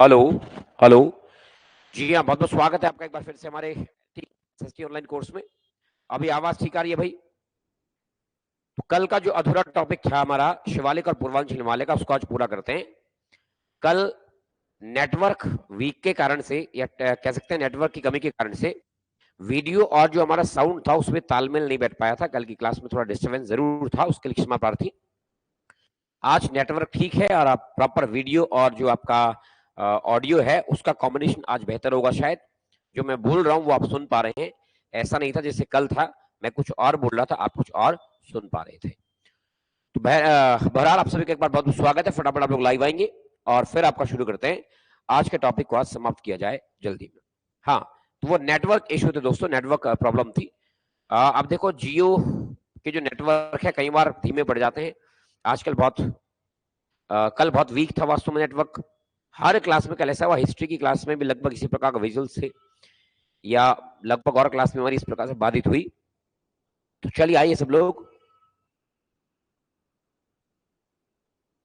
Hello. Hello. जी हाँ, बहुत बहुत स्वागत है आपका एक बार फिर से हमारे एसएसटी ऑनलाइन कोर्स में। अभी आवाज ठीक आ रही है भाई? तो कल का जो अधूरा टॉपिक था हमारा शिवालिक और पूर्वांचल हिमालय का, उसको आज पूरा करते हैं। कल नेटवर्क वीक के कारण से या कह सकते हैं नेटवर्क की कमी के कारण से वीडियो और जो हमारा साउंड था उसमें तालमेल नहीं बैठ पाया था। कल की क्लास में थोड़ा डिस्टर्बेंस जरूर था, उसके लिए क्षमा प्रार्थी। आज नेटवर्क ठीक है और आप प्रॉपर वीडियो और जो आपका ऑडियो है उसका कॉम्बिनेशन आज बेहतर होगा शायद। जो मैं बोल रहा हूं वो आप सुन पा रहे हैं। ऐसा नहीं था जैसे कल था, मैं कुछ और बोल रहा था, आप कुछ और सुन पा रहे थे। तो बहरहाल आप सभी का एक बार बहुत बहुत स्वागत है। फटाफट आप लोग लाइव आएंगे और फिर आपका शुरू करते हैं। आज के टॉपिक को आज समाप्त किया जाए जल्दी में। हाँ, तो वो नेटवर्क इश्यू थे दोस्तों, नेटवर्क प्रॉब्लम थी। अब देखो जियो के जो नेटवर्क है कई बार धीमे पड़ जाते हैं आजकल बहुत। कल बहुत वीक था वास्तव में नेटवर्क। हर क्लास में कल ऐसा हुआ, हिस्ट्री की क्लास में भी लगभग इसी प्रकार का विजुअल्स थे, या लगभग और क्लास में हमारी इस प्रकार से बाधित हुई। तो चलिए आइए सब लोग।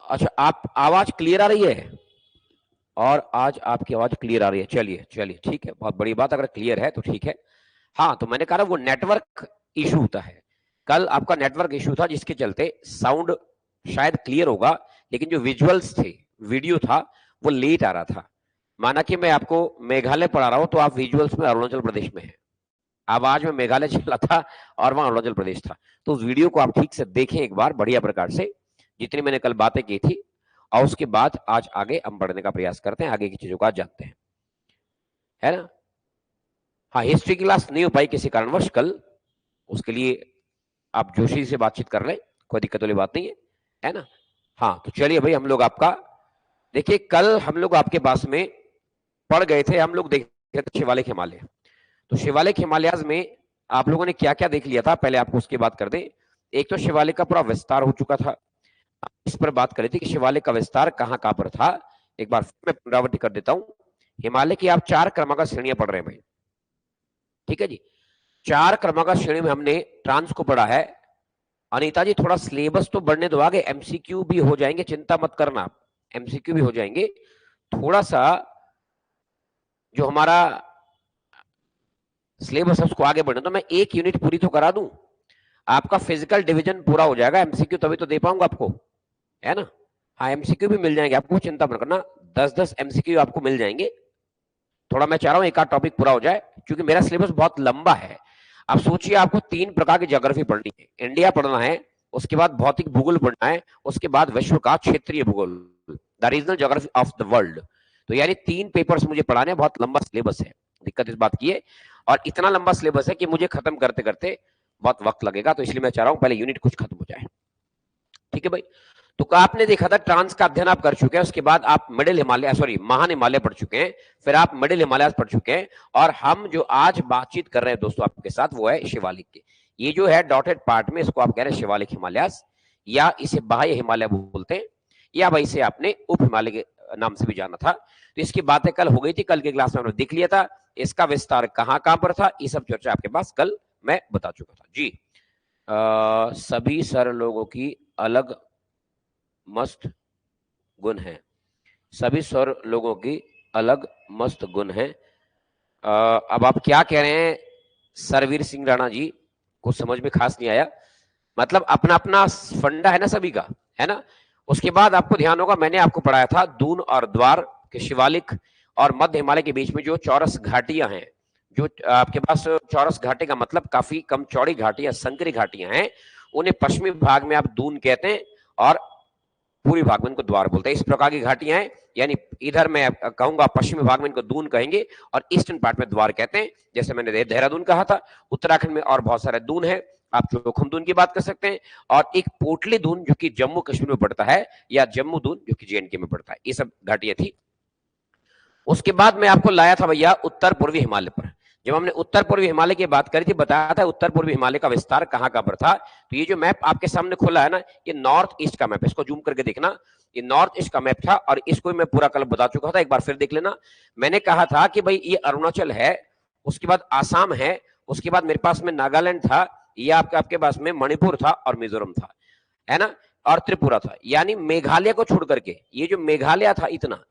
अच्छा, आप आवाज क्लियर आ रही है? और आज आपकी आवाज क्लियर आ रही है, चलिए चलिए ठीक है, बहुत बड़ी बात। अगर क्लियर है तो ठीक है। हाँ, तो मैंने कहा वो नेटवर्क इशू होता है। कल आपका नेटवर्क इशू था जिसके चलते साउंड शायद क्लियर होगा, लेकिन जो विजुअल्स थे, वीडियो था, वो लेट आ रहा था। माना कि मैं आपको मेघालय पढ़ा रहा हूं तो आप विजुअल्स में अरुणाचल प्रदेश में है, आवाज में मेघालय चला था और वहां अरुणाचल प्रदेश था। तो उस वीडियो को आप ठीक से देखें एक बार बढ़िया प्रकार से, जितनी मैंने कल बातें की थी। और उसके बाद आज आगे हम बढ़ने का प्रयास करते हैं, आगे की चीजों को आज जानते हैं, है ना। हाँ, हिस्ट्री की क्लास नहीं हो पाई किसी कारणवश कल, उसके लिए आप जोशी से बातचीत कर लें, कोई दिक्कत वाली बात नहीं है ना। हाँ, तो चलिए भाई, हम लोग आपका देखिए, कल हम लोग आपके पास में पढ़ गए थे, हम लोग देख रहे थे शिवालिक हिमालय। तो शिवालिक हिमालयाज में आप लोगों ने क्या क्या देख लिया था, पहले आपको उसकी बात कर दें। एक तो शिवालिक का पूरा विस्तार हो चुका था, इस पर बात करी थी कि शिवालिक का विस्तार कहां कहां पर था। एक बार फिर मैं पुनरावृत्ति कर देता हूं। हिमालय की आप 4 क्रमागत श्रेणियां पढ़ रहे हैं भाई, ठीक है जी। 4 क्रमागत श्रेणी में हमने ट्रांस को पढ़ा है। अनीता जी, थोड़ा सिलेबस तो बढ़ने दो आगे, एमसीक्यू भी हो जाएंगे, चिंता मत करना, एमसीक्यू भी हो जाएंगे। थोड़ा सा जो हमारा सिलेबस है उसको आगे बढ़ने दो, मैं एक यूनिट पूरी तो करा दूं, आपका फिजिकल डिवीजन पूरा हो जाएगा। एमसीक्यू तभी तो दे पाऊंगा आपको, है ना। हाँ, एमसीक्यू भी मिल जाएंगे आपको, चिंता मत करना, 10-10 एमसीक्यू आपको मिल जाएंगे। थोड़ा मैं चाह रहा हूं एक आध टॉपिक पूरा हो जाए, क्योंकि मेरा सिलेबस बहुत लंबा है। आप सोचिए, आपको 3 प्रकार की ज्योग्राफी पढ़नी है। इंडिया पढ़ना है, उसके बाद भौतिक भूगोल पढ़ना है, उसके बाद विश्व का क्षेत्रीय भूगोल, the regional geography of the world. तो यानी 3 पेपर्स मुझे पढ़ाने, बहुत लंबा सिलेबस है। दिक्कत इस बात की है, और इतना लंबा सिलेबस है कि मुझे खत्म करते करते बहुत वक्त लगेगा। तो इसलिए मैं चाह रहा हूं पहले यूनिट कुछ खत्म हो जाए, ठीक है भाई। तो आपने देखा था ट्रांस का अध्ययन आप कर चुके हैं, उसके बाद आप मिडिल हिमालय, सॉरी महान हिमालय पढ़ चुके हैं, फिर आप मिडिल हिमालय पढ़ चुके हैं। और हम जो आज बातचीत कर रहे हैं दोस्तों आपके साथ, वो है शिवालिक की। ये जो है डॉटेड पार्ट में, इसको आप कह रहे हैं शिवालिक हिमालय, या इसे बाह्य हिमालय बोलते हैं, या भाई इसे आपने उप हिमालय के नाम से भी जाना था। तो इसकी बातें कल हो गई थी, कल की क्लास में हमने देख लिया था, इसका विस्तार कहां कहां पर था, ये सब चर्चा आपके पास कल मैं बता चुका था जी। सभी सर लोगों की अलग मस्त गुण है, सभी स्वर लोगों की अलग मस्त गुण है। अब आप क्या कह रहे हैं सरवीर सिंह राणा जी, कुछ समझ में खास नहीं आया। मतलब अपना अपना फंडा है ना सभी का, है ना। उसके बाद आपको ध्यान होगा, मैंने आपको पढ़ाया था दून और द्वार के शिवालिक और मध्य हिमालय के बीच में जो चौरस घाटियां हैं, जो आपके पास चौरस घाटी का मतलब काफी कम चौड़ी घाटियां, संकरी घाटियां हैं, उन्हें पश्चिमी भाग में आप दून कहते हैं और पूर्वी भाग में इनको द्वार बोलते हैं। इस प्रकार की घाटियां हैं, यानी इधर मैं कहूंगा पश्चिमी भाग में इनको दून कहेंगे और ईस्टर्न पार्ट में द्वार कहते हैं। जैसे मैंने देहरादून कहा था, उत्तराखंड में और बहुत सारे दून है, आप चोखम दून की बात कर सकते हैं, और एक पोटली दून जो कि जम्मू कश्मीर में पड़ता है, या जम्मू दून जो कि जेएनके में पड़ता है। ये सब घाटियां थी। उसके बाद मैं आपको लाया था भैया उत्तर पूर्वी हिमालय पर। जब हमने उत्तर पूर्वी हिमालय की बात करी थी, बताया था उत्तर पूर्वी हिमालय का विस्तार कहां कहां पर था। तो ये जो मैप आपके सामने खुला है ना, ये नॉर्थ ईस्ट का मैप है, इसको जूम करके देखना, ये नॉर्थ ईस्ट का मैप था, और इसको मैं पूरा कल बता चुका था, एक बार फिर देख लेना। मैंने कहा था कि भाई ये अरुणाचल है, उसके बाद आसाम है, उसके बाद मेरे पास में नागालैंड था, ये आपके पास में मणिपुर था और मिजोरम था, है ना, और त्रिपुरा था। यानी मेघालय को छोड़ करके ये जो मेघालय था इतना,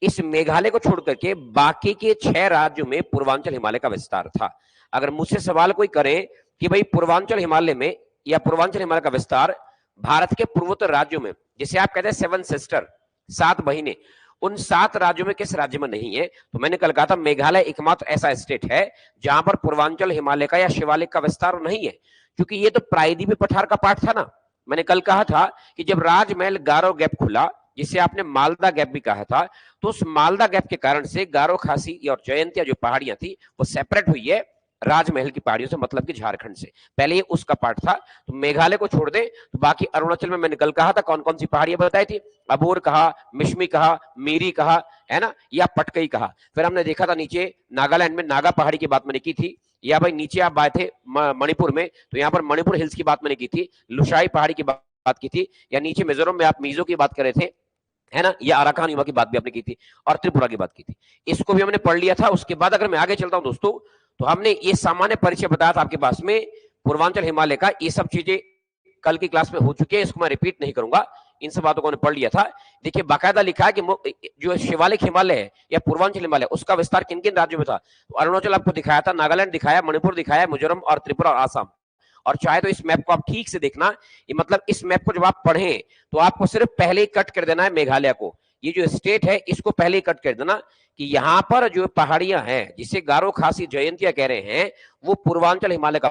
इस मेघालय को छोड़ करके बाकी के 6 राज्यों में पूर्वांचल हिमालय का विस्तार था। अगर मुझसे सवाल कोई करे कि भाई पूर्वांचल हिमालय में या पूर्वांचल हिमालय का विस्तार भारत के पूर्वोत्तर राज्यों में, जिसे आप कहते हैं 7 सिस्टर, 7 बहिनें, उन 7 राज्यों में किस राज्य में नहीं है? तो मैंने कल कहा था मेघालय एकमात्र ऐसा स्टेट है जहां पर पूर्वांचल हिमालय का या शिवालिक का विस्तार नहीं है, क्योंकि ये तो प्रायद्वीपीय पठार का पार्ट था ना। मैंने कल कहा था कि जब राजमहल गारो गैप खुला, जिसे आपने मालदा गैप भी कहा था, तो उस मालदा गैप के कारण से गारो खासी और जयंतिया जो पहाड़ियां थी वो सेपरेट हुई है राजमहल की पहाड़ियों से, मतलब कि झारखंड से। पहले ये उसका पार्ट था। तो मेघालय को छोड़ दे तो बाकी अरुणाचल में मैंने कल कहा था कौन कौन सी पहाड़ियां बताई थी, अबोर कहा, मिश्मी कहा, मीरी कहा, है ना, या पटकई कहा। फिर हमने देखा था नीचे नागालैंड में नागा पहाड़ी की बात मैंने की थी, या भाई नीचे आप आए थे मणिपुर में, तो यहाँ पर मणिपुर हिल्स की बात मैंने की थी, लुशाई पहाड़ी की बात की थी, या नीचे मिजोरम में आप मीजो की बात कर रहे थे, है ना, या अराकान युवा की बात भी आपने की थी, और त्रिपुरा की बात की थी। इसको भी हमने पढ़ लिया था। उसके बाद अगर मैं आगे चलता हूं दोस्तों, तो हमने ये सामान्य परिचय बताया था आपके पास में पूर्वांचल हिमालय का। ये सब चीजें कल की क्लास में हो चुकी है, इसको मैं रिपीट नहीं करूंगा, इन सब बातों को हमने पढ़ लिया था। देखिए बाकायदा लिखा है कि जो शिवालिक हिमालय है या पूर्वांचल हिमालय, उसका विस्तार किन किन राज्यों में था। तो अरुणाचल आपको दिखाया था, नागालैंड दिखाया, मणिपुर दिखाया, मिजोरम और त्रिपुरा और आसाम। और चाहे तो इस मैप को आप ठीक से देखना, ये मतलब इस मैप को जब आप पढ़ें तो आपको सिर्फ पहले ही कट कर देना है मेघालय को, ये जो स्टेट है इसको पहले ही कट कर देना कि यहां पर जो पहाड़ियां हैं जिसे गारो खासी जयंतिया कह रहे हैं, वो पूर्वांचल हिमालय का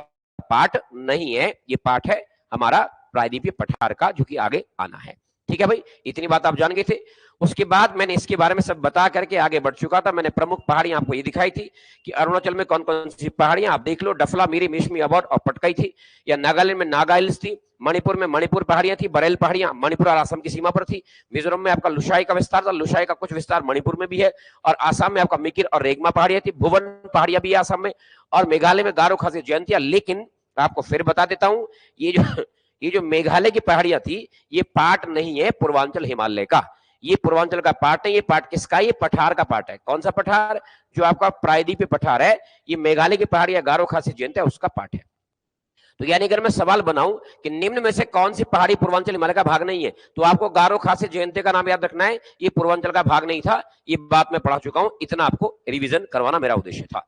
पार्ट नहीं है, ये पार्ट है हमारा प्रायद्वीपीय पठार का, जो कि आगे आना है। ठीक है भाई, इतनी बात आप जान गए थे। उसके बाद मैंने इसके बारे में सब बता करके आगे बढ़ चुका था। मैंने प्रमुख पहाड़ियां आपको ये दिखाई थी कि अरुणाचल में कौन कौन सी पहाड़ियां आप देख लो, डफला, मिरी, मिश्मी, अबोट और पटकाई थी, या नागालैंड में नागा हिल्स थी, मणिपुर में मणिपुर पहाड़ियां थी, बरेल पहाड़ियां मणिपुर और असम की सीमा पर थी, मिजोरम में आपका लुशाई का विस्तार था, लुशाई का कुछ विस्तार मणिपुर में भी है, और आसाम में आपका मिकिर और रेगमा पहाड़ियां थी, भुवन पहाड़ियां भी है आसाम में, और मेघालय में गारो खासी जयंतिया। लेकिन आपको फिर बता देता हूं, ये जो मेघालय की पहाड़ियां थी, ये पार्ट नहीं है पूर्वांचल हिमालय का, ये पूर्वांचल का पार्ट है। ये पार्ट किसका? ये पठार का पार्ट है। कौन सा पठार? जो आपका प्रायद्वीपीय पठार है, ये मेघालय की पहाड़ियां गारो खासी जयंतिया उसका पार्ट है। तो यानी अगर मैं सवाल बनाऊं कि निम्न में से कौन सी पहाड़ी पूर्वांचल हिमालय का भाग नहीं है, तो आपको गारो खासी जयंतिया का नाम याद रखना है, ये पूर्वांचल का भाग नहीं था। ये बात मैं पढ़ा चुका हूं, इतना आपको रिवीजन करवाना मेरा उद्देश्य था।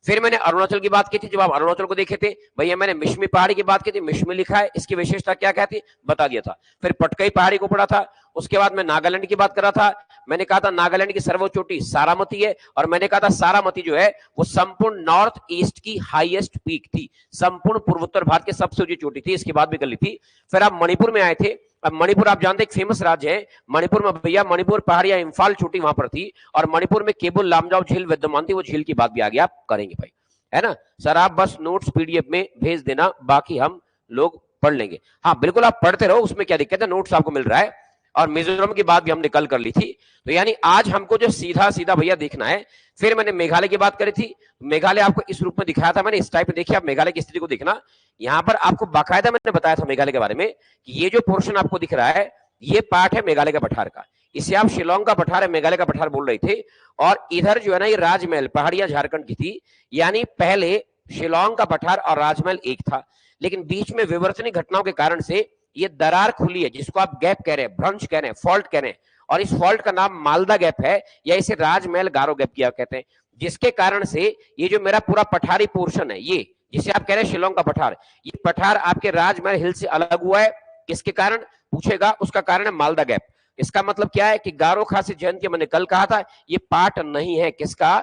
फिर मैंने अरुणाचल की बात की थी, जब आप अरुणाचल को देखे थे भैया, मैंने मिश्मी पहाड़ी की बात की थी, मिश्मी लिखा है, इसकी विशेषता क्या क्या थी बता दिया था। फिर पटकई पहाड़ी को पढ़ा था। उसके बाद मैं नागालैंड की बात कर रहा था। मैंने कहा था नागालैंड की सर्वोच्च चोटी सारामती है, और मैंने कहा था सारामती जो है वो संपूर्ण नॉर्थ ईस्ट की हाईएस्ट पीक थी, संपूर्ण पूर्वोत्तर भारत की सबसे ऊंची चोटी थी। इसकी बात भी कर ली थी। फिर आप मणिपुर में आए थे। अब मणिपुर आप जानते हैं एक फेमस राज्य है मणिपुर में भैया, मणिपुर पहाड़ियां इम्फाल चोटी वहां पर थी, और मणिपुर में केबुल लामजाओ झील विद्यमान थी, वो झील की बात भी आगे आप करेंगे भाई, है ना। सर आप बस नोट्स पीडीएफ में भेज देना, बाकी हम लोग पढ़ लेंगे। हाँ बिल्कुल, आप पढ़ते रहो, उसमें क्या दिक्कत है, नोट्स आपको मिल रहा है। और मिजोरम की बात भी हमने कल कर ली थी। तो यानी आज हमको जो सीधा सीधा भैया देखना है। फिर मैंने मेघालय की बात करी थी, मेघालय आपको इस रूप में दिखाया था मैंने, इस टाइप में। देखिए आप मेघालय की स्थिति को देखना, यहाँ पर आपको बाकायदा मैंने बताया था मेघालय के बारे में कि ये जो पोर्शन आपको दिख रहा है, ये पार्ट है मेघालय का पठार का। इसे आप शिलोंग का पठार है, मेघालय का पठार बोल रहे थे। और इधर जो है ना, ये राजमहल पहाड़ियां झारखंड की थी। यानी पहले शिलोंग का पठार और राजमहल एक था, लेकिन बीच में विवर्तनीय घटनाओं के कारण से ये दरार खुली है, जिसको आप गैप कह रहे हैं, भ्रंश कह रहे हैं, फॉल्ट कह रहे हैं, और इस फॉल्ट का नाम मालदा गैप है, या इसे राजमहल गारो गैप किया कहते हैं। जिसके कारण से ये जो मेरा पूरा पठारी पोर्शन है, ये जिसे आप कह रहे हैं शिलोंग का पठार, ये पठार आपके राजमहल हिल से अलग हुआ है। किसके कारण पूछेगा, उसका कारण है मालदा गैप। इसका मतलब क्या है कि गारो खासी जयंतिया, मैंने कल कहा था, ये पार्ट नहीं है किसका?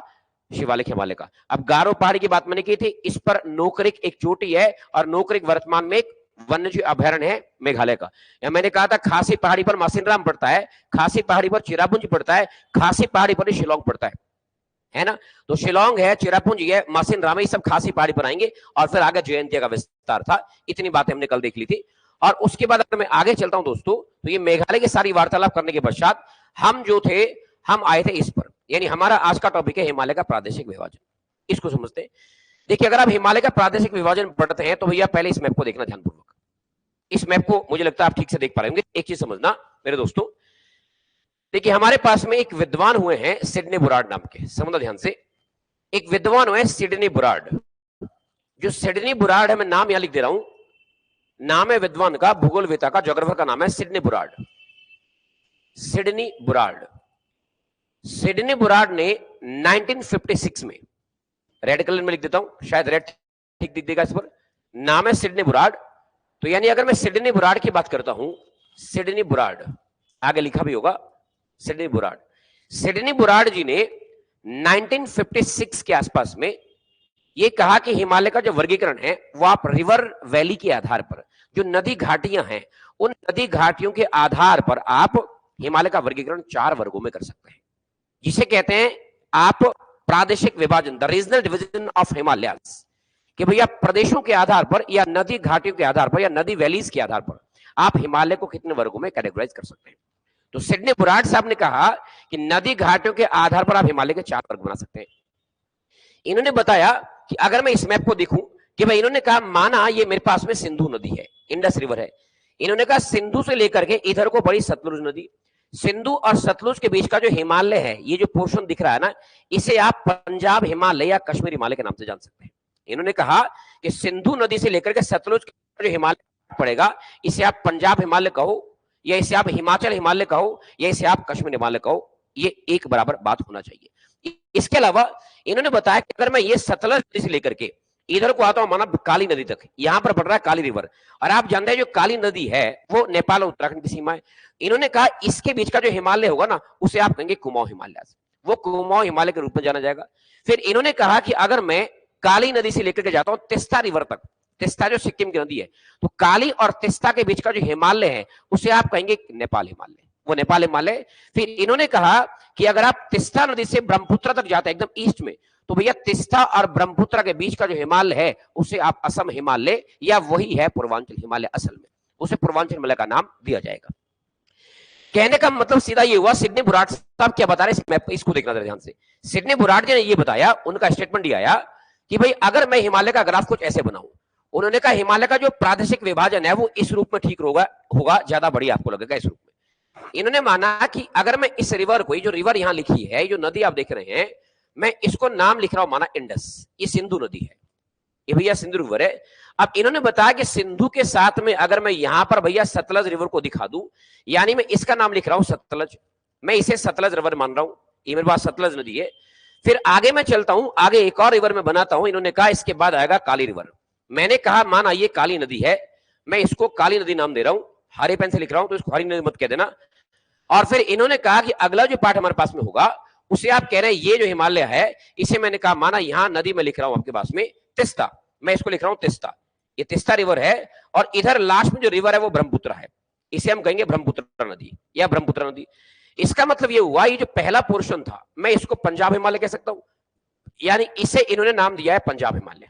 शिवालिक हिमालय का। अब गारो पहाड़ी की बात मैंने की थी, इस पर नोकरिक एक चोटी है, और नोकरिक वर्तमान में एक वन्यजीव अभयारण्य है मेघालय का। या मैंने कहा था खासी पहाड़ी पर मासिनराम पड़ता है, खासी पहाड़ी पर चिरापुंज पड़ता है, खासी पहाड़ी पर शिलोंग पड़ता है ना। तो शिलोंग है, चिरापुंज है, मासिनराम, ये सब खासी पहाड़ी पर आएंगे, और फिर आगे जयंतिया का विस्तार था। इतनी बातें हमने कल देख ली थी। और उसके बाद अगर मैं आगे चलता हूं दोस्तों, तो ये मेघालय की सारी वार्तालाप करने के पश्चात हम जो थे, हम आए थे इस पर, यानी हमारा आज का टॉपिक है हिमालय का प्रादेशिक विभाजन। इसको समझते हैं। देखिए अगर आप हिमालय का प्रादेशिक विभाजन पढ़ते हैं, तो भैया पहले इस मैप को देखना ध्यानपूर्वक। इस मैप को मुझे लगता है आप ठीक से देख पा रहे होंगे। एक चीज समझना मेरे दोस्तों, देखिए हमारे पास में एक विद्वान हुए हैं सिडनी बुराड नाम के, समझना ध्यान से। एक विद्वान हुए सिडनी बुराड। जो सिडनी बुराड है, मैं नाम यहां लिख दे रहा हूं, नाम है विद्वान का, भूगोलवेता का, ज्योग्राफर का नाम है Sydney Burrard. Sydney Burrard, Sydney Burrard ने 1956 में, रेड कलर में लिख देता हूं, शायद रेड ठीक दिख देगा इस पर, नाम है सिडनी बुराड। तो यानी अगर मैं सिडनी बुराड की बात करता हूं, सिडनी बुराड आगे लिखा भी होगा, सिडनी बुराड, सिडनी बुराड जी ने 1956 के आसपास में ये कहा कि हिमालय का जो वर्गीकरण है वो आप रिवर वैली के आधार पर, जो नदी घाटियां हैं उन नदी घाटियों के आधार पर आप हिमालय का वर्गीकरण 4 वर्गों में कर सकते हैं, जिसे कहते हैं आप प्रादेशिक विभाजन, the regional division of Himalayas, कि भैया प्रदेशों के आधार पर या नदी घाटियों के आधार पर या नदी वैलीज के आधार पर आप हिमालय को कितने वर्गों में कैटेगराइज कर सकते हैं। तो सिडनी बुराड साहब ने कहा कि नदी घाटियों के आधार पर आप हिमालय के 4 वर्ग बना सकते हैं। इन्होंने बताया कि अगर मैं इस मैप को देखूं कि भाई, इन्होंने कहा माना ये मेरे पास में सिंधु नदी है, इंडस रिवर है, इन्होंने कहा सिंधु से लेकर के इधर को बड़ी सतलुज नदी, सिंधु और सतलुज के बीच का जो हिमालय है, ये जो पोर्शन दिख रहा है ना, इसे आप पंजाब हिमालय या कश्मीर हिमालय के नाम से जान सकते हैं। इन्होंने कहा कि सिंधु नदी से लेकर के सतलुज का जो हिमालय पड़ेगा, इसे आप पंजाब हिमालय कहो या इसे आप हिमाचल हिमालय कहो या इसे आप कश्मीर हिमालय कहो, ये एक बराबर बात होना चाहिए। इसके अलावा इन्होंने बताया कि अगर मैं ये सतलुज नदी से लेकर के इधर को आता हूं, माना काली नदी तक, यहां पर बढ़ रहा है काली रिवर, और आप जानते हैं जो काली नदी है वो नेपाल और उत्तराखंड की सीमा है। इन्होंने कहा इसके बीच का जो हिमालय होगा ना, उसे आप कहेंगे कुमाऊं हिमालय, वो कुमाऊं हिमालय के रूप में जाना जाएगा। फिर इन्होंने कहा कि अगर मैं काली नदी से लेकर के जाता हूं तिस्ता रिवर तक, तिस्ता जो सिक्किम की नदी है, तो काली और तिस्ता के बीच का जो हिमालय है उसे आप कहेंगे नेपाल हिमालय, वो नेपाल हिमालय। फिर इन्होंने कहा कि अगर आप तिस्ता नदी से ब्रह्मपुत्र तक जाते हैं एकदम ईस्ट में, तो भैया तिस्ता और ब्रह्मपुत्र के बीच का जो हिमालय है उसे आप असम हिमालय या वही है पूर्वांचल हिमालय, असल में उसे पूर्वांचल हिमालय का नाम दिया जाएगा। कहने का मतलब सीधा ये हुआ, सिडनी बुराड साहब क्या बता रहे हैं, इसको देखना ध्यान से। सिडनी बुराड जी ने ये बताया, उनका स्टेटमेंट ये आया कि भाई अगर मैं हिमालय का ग्राफ कुछ ऐसे बनाऊं, उन्होंने कहा हिमालय का जो प्रादेशिक विभाजन है वो इस रूप में ठीक होगा, ज्यादा बढ़िया आपको लगेगा इस रूप में। इन्होंने माना कि अगर मैं इस रिवर को, जो रिवर यहां लिखी है, जो नदी आप देख रहे हैं, मैं इसको नाम लिख रहा हूं माना इंडस, ये सिंधु नदी है, ये भैया सिंधु रिवर है। अब इन्होंने बताया कि सिंधु के साथ में अगर मैं यहां पर भैया सतलज रिवर को दिखा दूं, यानी मैं इसका नाम लिख रहा हूं सतलज, मैं इसे सतलज रिवर मान रहा हूं, ये मेरे पास सतलज नदी है। फिर आगे मैं चलता हूं, आगे एक और रिवर में बनाता हूं, इन्होंने कहा इसके बाद आएगा काली रिवर। मैंने कहा माना ये काली नदी है, मैं इसको काली नदी नाम दे रहा हूं, हरे पेन से लिख रहा हूं, तो इसको हरी नदी मत कह देना। और फिर इन्होंने कहा कि अगला जो पार्ट हमारे पास में होगा उसे आप कह रहे हैं ये जो हिमालय है, इसे मैंने कहा माना यहां नदी में लिख रहा हूं आपके पास में तिस्ता, मैं इसको लिख रहा हूं तिस्ता, ये तिस्ता रिवर है, और इधर लास्ट में जो रिवर है वो ब्रह्मपुत्र है, इसे हम कहेंगे ब्रह्मपुत्र नदी या ब्रह्मपुत्र नदी। इसका मतलब ये हुआ, ये जो पहला पोर्शन था मैं इसको पंजाब हिमालय कह सकता हूं, यानी इसे इन्होंने नाम दिया है पंजाब हिमालय,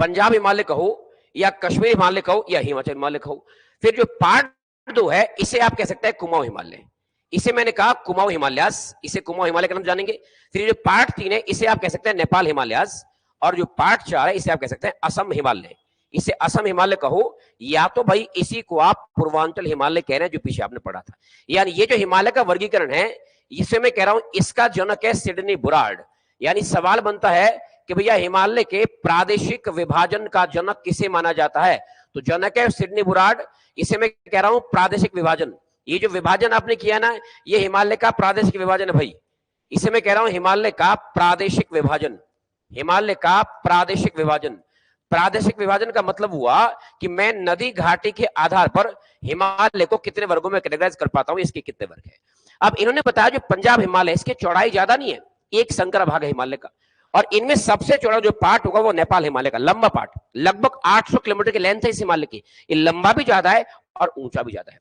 पंजाब हिमालय कहो या कश्मीर हिमालय कहो या हिमाचल हिमालय कहो। फिर जो पार्ट 2 है इसे आप कह सकते हैं कुमाऊं हिमालय, इसे मैंने कहा कुमाऊं हिमालयास, इसे कुमाऊं हिमालय का नाम जानेंगे। फिर जो पार्ट 3 है इसे आप कह सकते हैं नेपाल हिमालयास, और जो पार्ट 4 है इसे आप कह सकते हैं असम हिमालय, इसे असम हिमालय कहो, या तो भाई इसी को आप पूर्वांचल हिमालय कह रहे हैं जो पीछे आपने पढ़ा था। यानी ये जो हिमालय का वर्गीकरण है, इसे मैं कह रहा हूं इसका जनक है सिडनी बुराड। यानी सवाल बनता है कि भैया हिमालय के प्रादेशिक विभाजन का जनक किसे माना जाता है, तो जनक है सिडनी बुराड, इसे मैं कह रहा हूं प्रादेशिक विभाजन। ये जो विभाजन आपने किया ना, ये हिमालय का प्रादेशिक विभाजन है भाई, इसे मैं कह रहा हूं हिमालय का प्रादेशिक विभाजन, हिमालय का प्रादेशिक विभाजन। प्रादेशिक विभाजन का मतलब हुआ कि मैं नदी घाटी के आधार पर हिमालय को कितने वर्गों में कैटेगराइज कर पाता हूं, इसके कितने वर्ग है। अब इन्होंने बताया जो पंजाब हिमालय, इसकी चौड़ाई ज्यादा नहीं है, एक संकर भाग है हिमालय का, और इनमें सबसे चौड़ा जो पार्ट होगा वो नेपाल हिमालय का, लंबा पार्ट, लगभग 800 किलोमीटर की लेंथ है इस हिमालय की, ये लंबा भी ज्यादा है और ऊंचा भी ज्यादा है।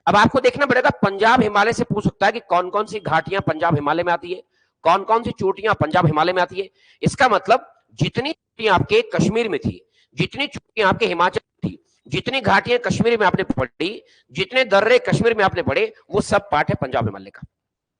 अब आपको देखना पड़ेगा, पंजाब हिमालय से पूछ सकता है कि कौन कौन सी घाटियां पंजाब हिमालय में आती है, कौन कौन सी चोटियां पंजाब हिमालय में आती है। इसका मतलब जितनी चोटियां आपके कश्मीर में थी, जितनी चोटियां आपके हिमाचल में थी, जितनी घाटियां कश्मीर में आपने पढ़ी, जितने दर्रे कश्मीर में आपने पढ़े, वो सब पार्ट है पंजाब हिमालय का।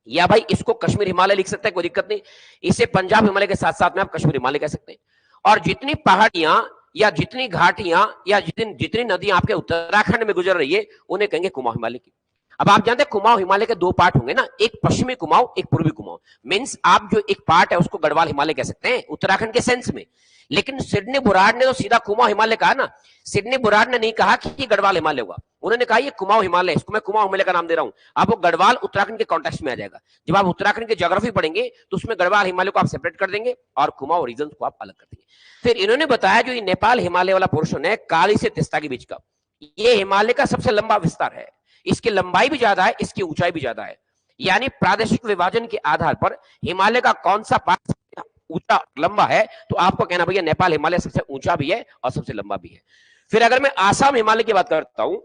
या भाई इसको कश्मीर हिमालय लिख सकते हैं, कोई दिक्कत नहीं, इसे पंजाब हिमालय के साथ साथ में आप कश्मीर हिमालय कह सकते हैं। और जितनी पहाड़ियां या जितनी घाटियां या जितनी नदियां आपके उत्तराखंड में गुजर रही है, उन्हें कहेंगे कुमाऊं हिमालय की। अब आप जानते हैं कुमाऊं हिमालय के 2 पार्ट होंगे ना, एक पश्चिमी कुमाऊं, एक पूर्वी कुमाऊं। मींस आप जो एक पार्ट है उसको गढ़वाल हिमालय कह सकते हैं उत्तराखंड के सेंस में, लेकिन सिडनी बुराड ने तो सीधा कुमाऊं हिमालय कहा ना। सिडनी बुराड ने नहीं कहा कि गढ़वाल हिमालय होगा, उन्होंने कहा ये कुमाऊं हिमालय, इसको मैं कुमाऊं हिमालय का नाम दे रहा हूं। अब वो गढ़वाल उत्तराखंड के कॉन्टेक्स्ट में आ जाएगा। जब आप उत्तराखंड की ज्योग्राफी पढ़ेंगे तो उसमें गढ़वाल हिमालय को आप सेपरेट कर देंगे और कुमाऊं रीजन को आप अलग कर देंगे। फिर इन्होंने बताया जो ये नेपाल हिमालय वाला पोर्शन है काली से तिस्ता के बीच का, ये हिमालय का सबसे लंबा विस्तार है। इसकी लंबाई भी ज्यादा है, इसकी ऊंचाई भी ज्यादा है। यानी प्रादेशिक विभाजन के आधार पर हिमालय का कौन सा पार्ट ऊंचा लंबा है, तो आपको कहना भैया नेपाल हिमालय सबसे ऊंचा भी है और सबसे लंबा भी है। फिर अगर मैं आसाम हिमालय की बात करता हूं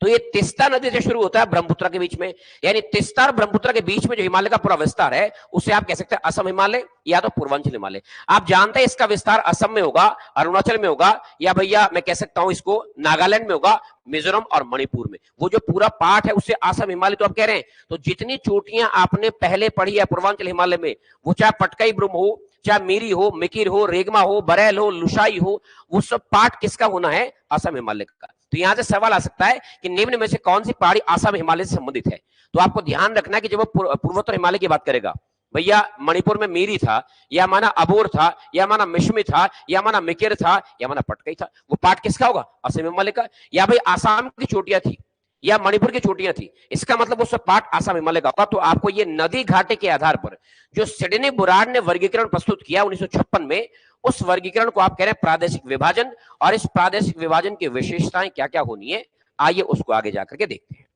तो ये तिस्ता नदी से शुरू होता है ब्रह्मपुत्र के बीच में, यानी तिस्ता और ब्रह्मपुत्र के बीच में जो हिमालय का पूरा विस्तार है उसे आप कह सकते हैं असम हिमालय या तो पूर्वांचल हिमालय। आप जानते हैं इसका विस्तार असम में होगा, अरुणाचल में होगा, या भैया मैं कह सकता हूं इसको नागालैंड में होगा, मिजोरम और मणिपुर में। वो जो पूरा पार्ट है उससे असम हिमालय तो आप कह रहे हैं। तो जितनी चोटियां आपने पहले पढ़ी है पूर्वांचल हिमालय में, वो चाहे पटकाई ब्रुम हो, चाहे मीरी हो, मिकिर हो, रेगमा हो, बरेल हो, लुसाई हो, वो सब पार्ट किसका होना है? असम हिमालय का। तो यहां से सवाल आ सकता है कि निम्न में से कौन सी पहाड़ी असम हिमालय से संबंधित है? तो आपको ध्यान रखना है कि जब वो पूर्वोत्तर हिमालय की बात करेगा, भैया मणिपुर में मीरी था, या माना अबोर था, या माना मिश्मी था, या माना मिकिर था, या माना पटकई था, वो पार्ट किसका होगा? असम हिमालय का। या भाई आसाम की चोटियां थी या मणिपुर की चोटियां थी, इसका मतलब वो सब पार्ट आसाम हिमालय का होगा। तो आपको ये नदी घाटी के आधार पर जो सिडनी बुराड़ ने वर्गीकरण प्रस्तुत किया 1956 में, उस वर्गीकरण को आप कह रहे हैं प्रादेशिक विभाजन। और इस प्रादेशिक विभाजन की विशेषताएं क्या क्या होनी है, आइए उसको आगे जाकर के देखते हैं।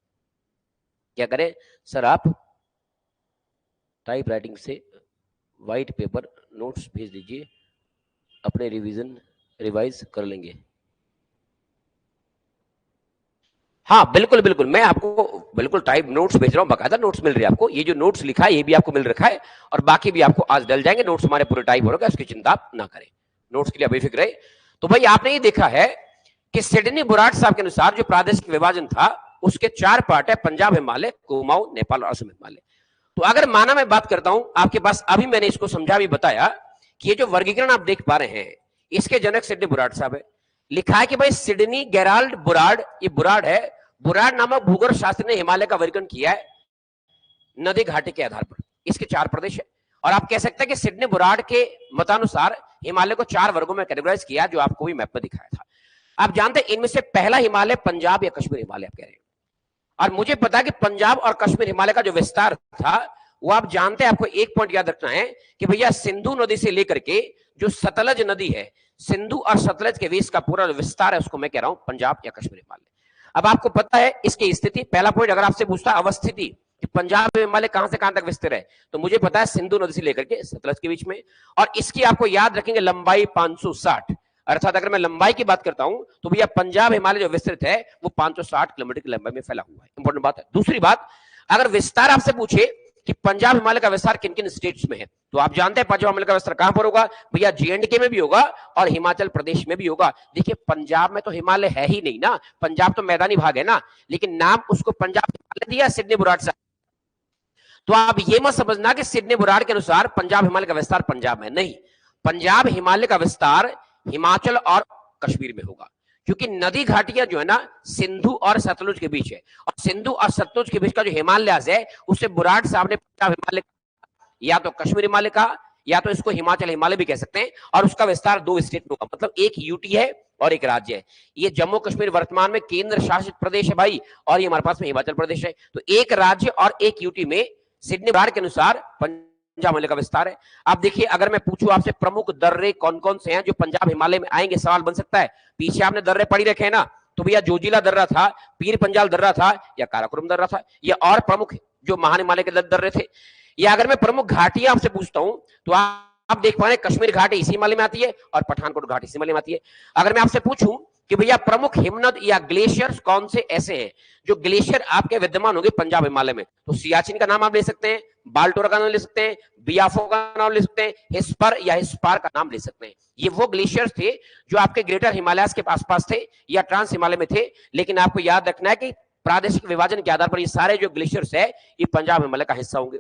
क्या करें सर, आप टाइप राइटिंग से व्हाइट पेपर नोट्स भेज दीजिए, अपने रिवीजन रिवाइज कर लेंगे। हाँ बिल्कुल बिल्कुल, मैं आपको बिल्कुल टाइप नोट्स भेज रहा हूँ, बकायदा नोट्स मिल रही है आपको। ये जो नोट्स लिखा है ये भी आपको मिल रखा है, और बाकी भी आपको आज डल जाएंगे। नोट्स हमारे पूरे टाइप हो रहा है, उसकी चिंता आप ना करें, नोट्स के लिए बेफिक्र रहे। तो भाई आपने ये देखा है कि सिडनी बुराड़ साहब के अनुसार जो प्रादेशिक विभाजन था उसके 4 पार्ट है, पंजाब हिमालय, कुमाऊं, नेपाल और असम हिमालय। तो अगर माना मैं बात करता हूं आपके पास, अभी मैंने इसको समझा भी बताया कि ये जो वर्गीकरण आप देख पा रहे हैं इसके जनक सिडनी बुराड़ साहब है। लिखा है कि भाई सिडनी गेराल्ड बुराड़, ये बुराड़ है, बुराड़ नामक भूगोल शास्त्री ने हिमालय का वर्गीकरण किया है नदी घाटी के आधार पर। इसके 4 प्रदेश है, और आप कह सकते हैं कि सिडनी बुराड़ के मतानुसार हिमालय को 4 वर्गों में कैटेगराइज किया, जो आपको भी मैप में दिखाया था। आप जानते हैं इनमें से पहला हिमालय पंजाब या कश्मीर हिमालय आप कह रहे हैं, और मुझे पता है कि पंजाब और कश्मीर हिमालय का जो विस्तार था वो आप जानते हैं। आपको एक पॉइंट याद रखना है कि भैया सिंधु नदी से लेकर के जो सतलज नदी है, सिंधु और सतलज के बीच का पूरा विस्तार है, उसको मैं कह रहा हूं पंजाब या कश्मीर हिमालय। अब आपको पता है इसकी स्थिति, पहला पॉइंट अगर आपसे पूछता है अवस्थिति कि पंजाब हिमालय कहां से कहां तक विस्तृत है, तो मुझे पता है सिंधु नदी से लेकर के सतलज के बीच में। और इसकी आपको याद रखेंगे लंबाई 560, अर्थात अगर मैं लंबाई की बात करता हूं तो भैया पंजाब हिमालय जो विस्तृत है वो 560 किलोमीटर की लंबाई में फैला हुआ है। इंपॉर्टेंट बात है। दूसरी बात, अगर विस्तार आपसे पूछे कि पंजाब हिमालय का विस्तार किन किन स्टेट्स में है, तो आप जानते हैं पंजाब हिमालय का विस्तार कहां पर होगा? भैया J&K में भी होगा और हिमाचल प्रदेश में भी होगा। देखिए पंजाब में तो हिमालय है ही नहीं ना, पंजाब तो मैदानी भाग है ना, लेकिन नाम उसको पंजाब हिमालय दिया सिडनी बुराड़ से। तो आप ये मत समझना कि सिडनी बुराड़ के अनुसार पंजाब हिमालय का विस्तार पंजाब में, नहीं, पंजाब हिमालय का विस्तार हिमाचल और कश्मीर में होगा, क्योंकि नदी घाटियां जो है ना सिंधु और सतलुज के बीच है, और सिंधु और सतलुज के बीच का जो हिमालयाज है उसे बुराड़ साहब ने पंजाब हिमालय या तो कश्मीर हिमालय का, या तो इसको हिमाचल हिमालय भी कह सकते हैं, और उसका विस्तार 2 स्टेट में होगा, मतलब एक यूटी है और एक राज्य है। ये जम्मू कश्मीर वर्तमान में केंद्र शासित प्रदेश है भाई, और ये हमारे पास में हिमाचल प्रदेश है। तो एक राज्य और एक यूटी में सिडनी बुराड़ के अनुसार पंजाब हिमालय का विस्तार है। आप देखिए, अगर मैं पूछूं आपसे प्रमुख दर्रे कौन कौन से हैं जो पंजाब हिमालय में आएंगे, सवाल बन सकता है। पीछे आपने दर्रे पढ़ी रखे हैं ना, तो भैया जोजिला दर्रा था, पीर पंजाल दर्रा था, या काराकोरम दर्रा था, ये और प्रमुख जो महान हिमालय के दर्रे थे। या अगर मैं प्रमुख घाटियां आपसे पूछता हूं तो आप देख पा रहे हैं कश्मीर घाटी इसी हिमालय में आती है और पठानकोट घाटी इसी हिमालय में आती है। अगर मैं आपसे पूछूं कि भैया प्रमुख हिमनद या ग्लेशियर्स कौन से ऐसे हैं जो ग्लेशियर आपके विद्यमान होंगे पंजाब हिमालय में, तो सियाचिन का नाम आप ले सकते हैं, बाल्टोरा का नाम ले सकते हैं, बियाफो का नाम ले सकते हैं, हिस्पर या हिस्पार का नाम ले सकते हैं। ये वो ग्लेशियर्स थे जो आपके ग्रेटर हिमालयस के आसपास थे या ट्रांस हिमालय में थे। लेकिन आपको याद रखना है कि प्रादेशिक विभाजन के आधार पर ये सारे जो ग्लेशियर्स है ये पंजाब हिमालय का हिस्सा होंगे।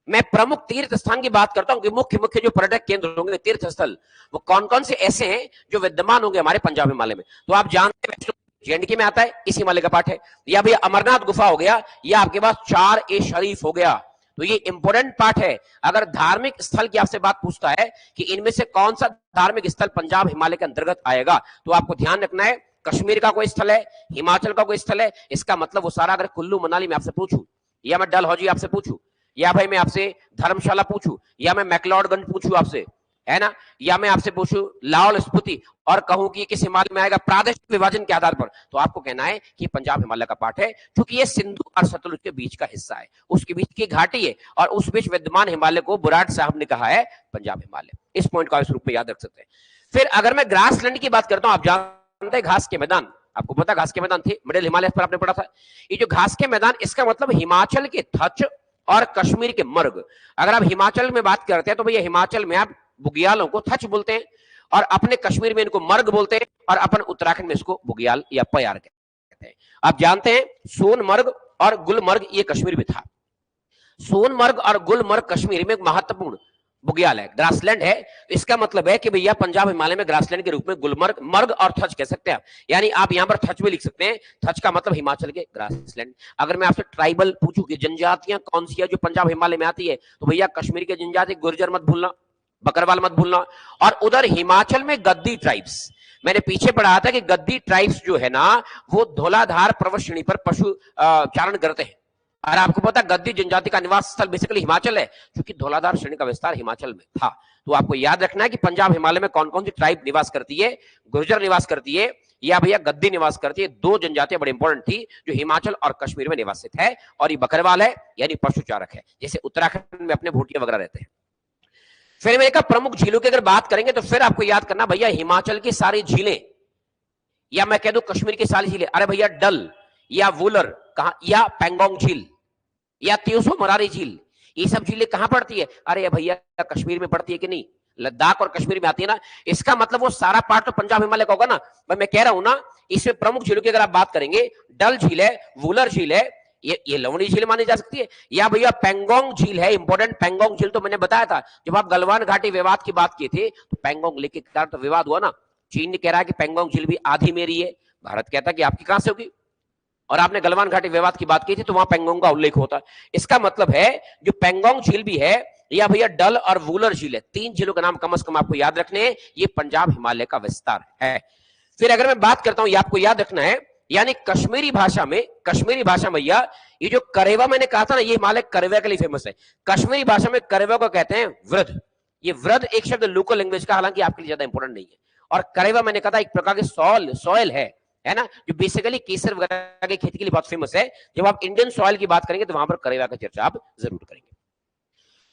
मैं प्रमुख तीर्थ स्थान की बात करता हूं कि मुख्य मुख्य जो पर्यटक केंद्र होंगे, तीर्थ स्थल, वो कौन कौन से ऐसे हैं जो विद्यमान होंगे हमारे पंजाब हिमालय में। तो आप जानते हैं J&K में आता है, इस हिमालय का पार्ट है। या भैया अमरनाथ गुफा हो गया, या आपके पास 4A-शरीफ हो गया, तो ये इंपोर्टेंट पार्ट है। अगर धार्मिक स्थल की आपसे बात पूछता है कि इनमें से कौन सा धार्मिक स्थल पंजाब हिमालय के अंतर्गत आएगा, तो आपको ध्यान रखना है कश्मीर का कोई स्थल है, हिमाचल का कोई स्थल है, इसका मतलब वो सारा अगर कुल्लू मनाली में आपसे पूछूं, या मैं डलहौजी आपसे पूछूं, या भाई मैं आपसे धर्मशाला पूछूं, या मैं मैक्लोडगंज पूछूं आपसे, है ना, या मैं आपसे पूछूं लाहौल स्पीति और कहूं कि किस हिमालय में आएगा प्रादेशिक विभाजन के आधार पर, तो आपको कहना है कि पंजाब हिमालय का पार्ट है, क्योंकि ये सिंधु और सतलुज के बीच का हिस्सा है, उसके बीच की घाटी है, और उस बीच विद्यमान हिमालय को बुराट साहब ने कहा है पंजाब हिमालय। इस पॉइंट को इस रूप में याद रख सकते हैं। फिर अगर मैं ग्रासलैंड की बात करता हूं, आप जानते हैं घास के मैदान, आपको पता घास के मैदान थे, मिडिल हिमालय पर आपने पढ़ा था, ये जो घास के मैदान, इसका मतलब हिमाचल के थच और कश्मीर के मर्ग। अगर आप हिमाचल में बात करते हैं तो भैया हिमाचल में आप बुग्यालों को थच बोलते हैं, और अपने कश्मीर में इनको मर्ग बोलते हैं, और अपन उत्तराखंड में इसको बुग्याल या पयार कहते हैं। आप जानते हैं सोनमर्ग और गुलमर्ग ये कश्मीर में था। सोनमर्ग और गुलमर्ग कश्मीर में एक महत्वपूर्ण बुग्याल है, ग्रासलैंड है। इसका मतलब है कि भैया पंजाब हिमालय में ग्रासलैंड के रूप में गुलमर्ग, मर्ग और थच कह सकते हैं आप, यानी आप यहां पर थच में लिख सकते हैं, थच का मतलब हिमाचल के ग्रासलैंड। अगर मैं आपसे ट्राइबल पूछूं कि जनजातियां कौन सी है जो पंजाब हिमालय में आती है, तो भैया कश्मीर के जनजाति गुर्जर मत भूलना, बकरवाल मत भूलना, और उधर हिमाचल में गद्दी ट्राइब्स, मैंने पीछे पढ़ा था कि गद्दी ट्राइब्स जो है ना वो धौलाधार पर्वत श्रेणी पर पशु चारण करते हैं, और आपको पता गद्दी जनजाति का निवास स्थल बेसिकली हिमाचल है, क्योंकि धौलाधार श्रेणी का विस्तार हिमाचल में था। तो आपको याद रखना है कि पंजाब हिमालय में कौन कौन सी ट्राइब निवास करती है, गुर्जर निवास करती है या भैया गद्दी निवास करती है। दो जनजातियां बड़ी इंपॉर्टेंट थी जो हिमाचल और कश्मीर में निवासित है, और ये बकरवाल है यानी पशुचारक है, जैसे उत्तराखंड में अपने भूटिया वगैरह रहते हैं। फिर मैंने कहा प्रमुख झीलों की अगर बात करेंगे तो फिर आपको याद करना भैया हिमाचल की सारी झीलें, या मैं कह दूं कश्मीर की सारी झीलें, अरे भैया डल या वुलर कहां, या पेंगोंग झील या त्यूसो मरारी झील, ये सब झीलें कहां पड़ती है, अरे भैया कश्मीर में पड़ती है कि नहीं, लद्दाख और कश्मीर में आती है ना। इसका मतलब वो सारा पार्ट तो पंजाब हिमालय का होगा ना। मैं कह रहा हूं ना, इसमें प्रमुख झीलों की अगर आप बात करेंगे, डल झील है, वुलर झील है, ये लवणी झील मानी जा सकती है, या भैया पेंगोंग झील है इंपॉर्टेंट। पेंगोंग झील तो मैंने बताया था जब आप गलवान घाटी विवाद की बात की थी, तो पेंगोंग लेक के कारण तो विवाद हुआ ना। चीन ने कह रहा है कि पेंगोंग झील भी आधी मेरी है, भारत कहता कि आपकी कहां से होगी, और आपने गलवान घाटी विवाद की बात की थी तो वहां पेंगोंग का उल्लेख होता है। इसका मतलब है जो पेंगोंग झील भी है, या भैया डल और वुलर झील है, तीन झीलों का नाम कम से कम आपको याद रखने हैं, ये पंजाब हिमालय का विस्तार है। फिर अगर मैं बात करता हूं, ये आपको याद रखना है, यानी कश्मीरी भाषा में भैया ये जो करेवा मैंने कहा था ना, ये हिमालय करेवा के लिए फेमस है। कश्मीरी भाषा में करेवा को कहते हैं वृद्ध। ये वृद्ध एक शब्द लोकल लैंग्वेज का, हालांकि आपके लिए ज्यादा इंपॉर्टेंट नहीं है। और करेवा मैंने कहा था एक प्रकार की सॉइल है ना, जो बेसिकली केसर वगैरह की खेती के लिए बहुत फेमस है। जब आप इंडियन सॉइल की बात करेंगे तो वहां पर करेवा का चर्चा आप जरूर करेंगे।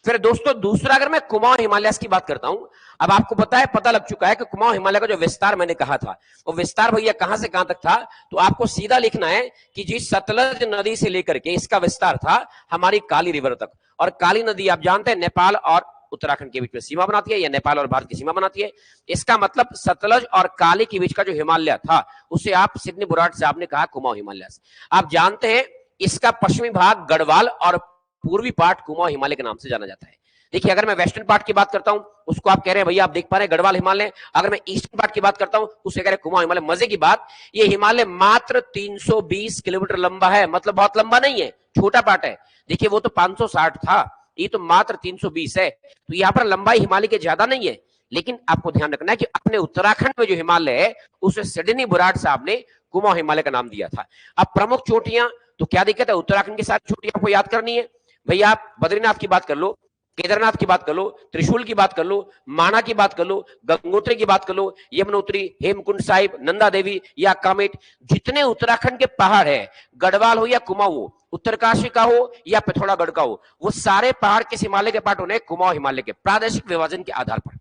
फिर दोस्तों दूसरा अगर मैं कुमाऊं हिमालयस की बात करता हूं, अब आपको पता लग चुका है कि कुमाऊं हिमालय का जो विस्तार मैंने कहा था, वो विस्तार भैया कहां से कहां तक था, तो आपको सीधा लिखना है कि जी सतलज नदी से लेकर के इसका विस्तार था हमारी काली रिवर तक। और काली नदी आप जानते हैं नेपाल और उत्तराखंड के बीच में सीमा बनाती है, या नेपाल और भारत की सीमा बनाती है। इसका मतलब सतलज और काली के बीच का जो हिमालय था उसे आप सिडनी बुराट से आपने कहा कुमाऊं हिमालयस। आप जानते हैं इसका पश्चिमी भाग गढ़वाल और पूर्वी पार्ट कुमाऊं हिमालय के नाम से जाना जाता है। देखिए अगर मैं वेस्टर्न पार्ट की बात करता हूं उसको आप कह रहे हैं भैया आप देख पा रहे हैं गढ़वाल हिमालय। अगर मैं ईस्टर्न पार्ट की बात करता हूं उसे कह रहे हैं कुमाऊं हिमालय। मजे की बात, ये हिमालय मात्र 320 किलोमीटर लंबा है, मतलब बहुत लंबा नहीं है, छोटा पार्ट है। देखिए वो तो 560 था, ये तो मात्र 320 है, तो यहाँ पर लंबाई हिमालय के ज्यादा नहीं है। लेकिन आपको ध्यान रखना है कि अपने उत्तराखंड में जो हिमालय है उसे सिडनी बुराट साहब ने कुमाऊं हिमालय का नाम दिया था। अब प्रमुख चोटियां, तो क्या दिक्कत है, उत्तराखंड की सारी चोटियां आपको याद करनी है। भैया आप बद्रीनाथ की बात कर लो, केदारनाथ की बात कर लो, त्रिशूल की बात कर लो, माना की बात कर लो, गंगोत्री की बात कर लो, यमुनोत्री, हेमकुंड साहिब, नंदा देवी या कामेट, जितने उत्तराखंड के पहाड़ है, गढ़वाल हो या कुमाऊं हो, उत्तरकाशी का हो या पिथौरागढ़ का हो, वो सारे पहाड़ किस हिमालय के पार्ट होने, कुमाऊं हिमालय के, प्रादेशिक विभाजन के आधार पर।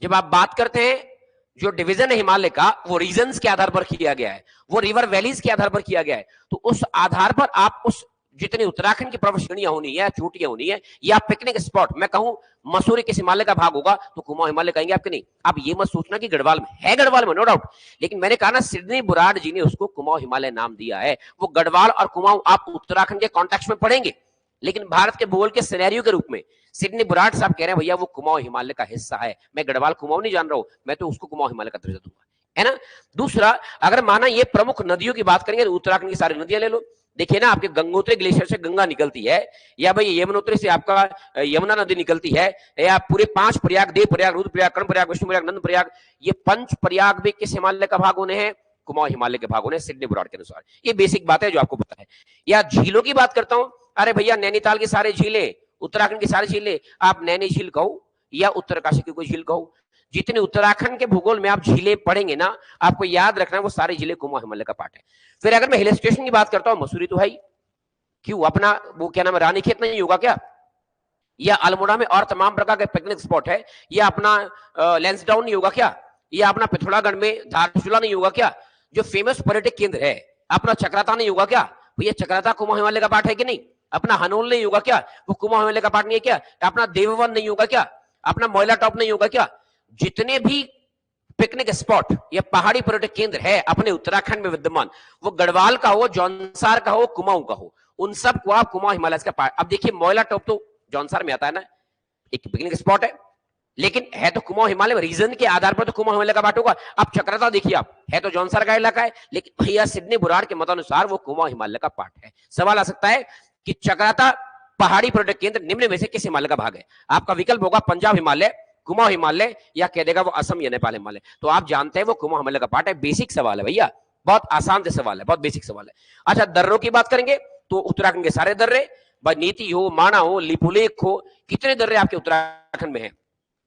जब आप बात करते हैं जो डिवीजन है हिमालय का, वो रीजन्स के आधार पर किया गया है, वो रिवर वैलीज के आधार पर किया गया है। तो उस आधार पर आप उस जितनी उत्तराखंड की पर्वत श्रेणियां होनी है, चोटियां होनी है, या पिकनिक स्पॉट, मैं कहूं मसूरी किस हिमालय का भाग होगा तो कुमाऊं हिमालय कहेंगे आपके नहीं। आप ये मत सोचना कि गढ़वाल में है, गढ़वाल में नो डाउट, लेकिन मैंने कहा ना सिडनी बुराट जी ने उसको कुमाऊं हिमालय नाम दिया है। वो गढ़वाल और कुमाऊं आप उत्तराखंड के कॉन्टेक्स्ट में पढ़ेंगे, लेकिन भारत के भूगोल के सिनेरियो के रूप में सिडनी बुराट साहब कह रहे हैं भैया वो कुमाऊं हिमालय का हिस्सा है। मैं गढ़वाल कुमाऊं नहीं जान रहा हूं, मैं तो उसको कुमाऊं हिमालय का दर्जा दूंगा, है ना। दूसरा, अगर माना ये प्रमुख नदियों की बात करेंगे तो उत्तराखंड की सारी नदियां ले लो। देखिए ना, आपके गंगोत्री ग्लेशियर से गंगा निकलती है, या भाई यमुनोत्री से आपका यमुना नदी निकलती है, या पूरे 5 प्रयाग, देव प्रयाग, रुद्र प्रयाग, कर्ण प्रयाग, विष्णु प्रयाग, नंद प्रयाग, ये 5 प्रयाग भी किस हिमालय का भाग होने हैं, कुमाऊं हिमालय के भागों ने सिडनी बुराड़ के अनुसार। ये बेसिक बात है जो आपको पता है। या झीलों की बात करता हूं, अरे भैया नैनीताल की सारी झीलें, उत्तराखंड की सारी झीलें, आप नैनी झील कहो या उत्तरकाशी की कोई झील कहो, जितने उत्तराखंड के भूगोल में आप झीलें पढ़ेंगे ना, आपको याद रखना है वो सारी झीलें कुमाऊं हिमालय का पार्ट है। फिर अगर मैं हिल स्टेशन की बात करता हूं, मसूरी तो भाई, क्यों अपना वो क्या नाम है, रानीखेत नहीं होगा क्या, या अल्मोड़ा में और तमाम प्रकार के पिकनिक स्पॉट है, या अपना लैंसडाउन नहीं होगा क्या, या अपना पिथौरागढ़ में धारचूला नहीं होगा क्या, जो फेमस पर्यटक केंद्र है, अपना चक्राता नहीं होगा क्या, भैया चक्राता कुमाऊं हिमालय का पार्ट है कि नहीं, अपना हनोल नहीं होगा क्या, वो कुमाऊं हिमालय का पार्ट नहीं है क्या, अपना देववन नहीं होगा क्या, अपना मोइला टॉप नहीं होगा क्या, जितने भी पिकनिक स्पॉट या पहाड़ी पर्यटक केंद्र है अपने उत्तराखंड में विद्यमान, वो गढ़वाल का हो, जौनसार का हो, कुमाऊं का हो, उन सब को आप कुमाऊं हिमालय का पार्ट। अब देखिए मोइला टॉप तो जौनसार में आता है ना, एक पिकनिक स्पॉट है, लेकिन है तो कुमाऊं हिमालय में, रीजन के आधार पर तो कुमाऊं हिमालय का पार्ट होगा। अब चक्रता देखिए आप, है तो जौनसार का इलाका है, लेकिन भैया सिडनी बुराड़ के मतानुसार वो कुमाऊं हिमालय का पार्ट है। सवाल आ सकता है कि चक्राता पहाड़ी पर्यटक केंद्र निम्न में से किस हिमालय का भाग है? आपका विकल्प होगा पंजाब हिमालय, कुमाऊं हिमालय, या कह देगा वो असम या नेपाल हिमालय। तो आप जानते हैं वो कुमाऊं हिमालय का पार्ट है। बेसिक सवाल है भैया, बहुत आसान से सवाल है, बहुत बेसिक सवाल है। अच्छा, दर्रों की बात करेंगे तो उत्तराखंड के सारे दर्रे, भाई नीति हो, माना हो, लिपुलेख हो, कितने दर्रे आपके उत्तराखंड में हैं,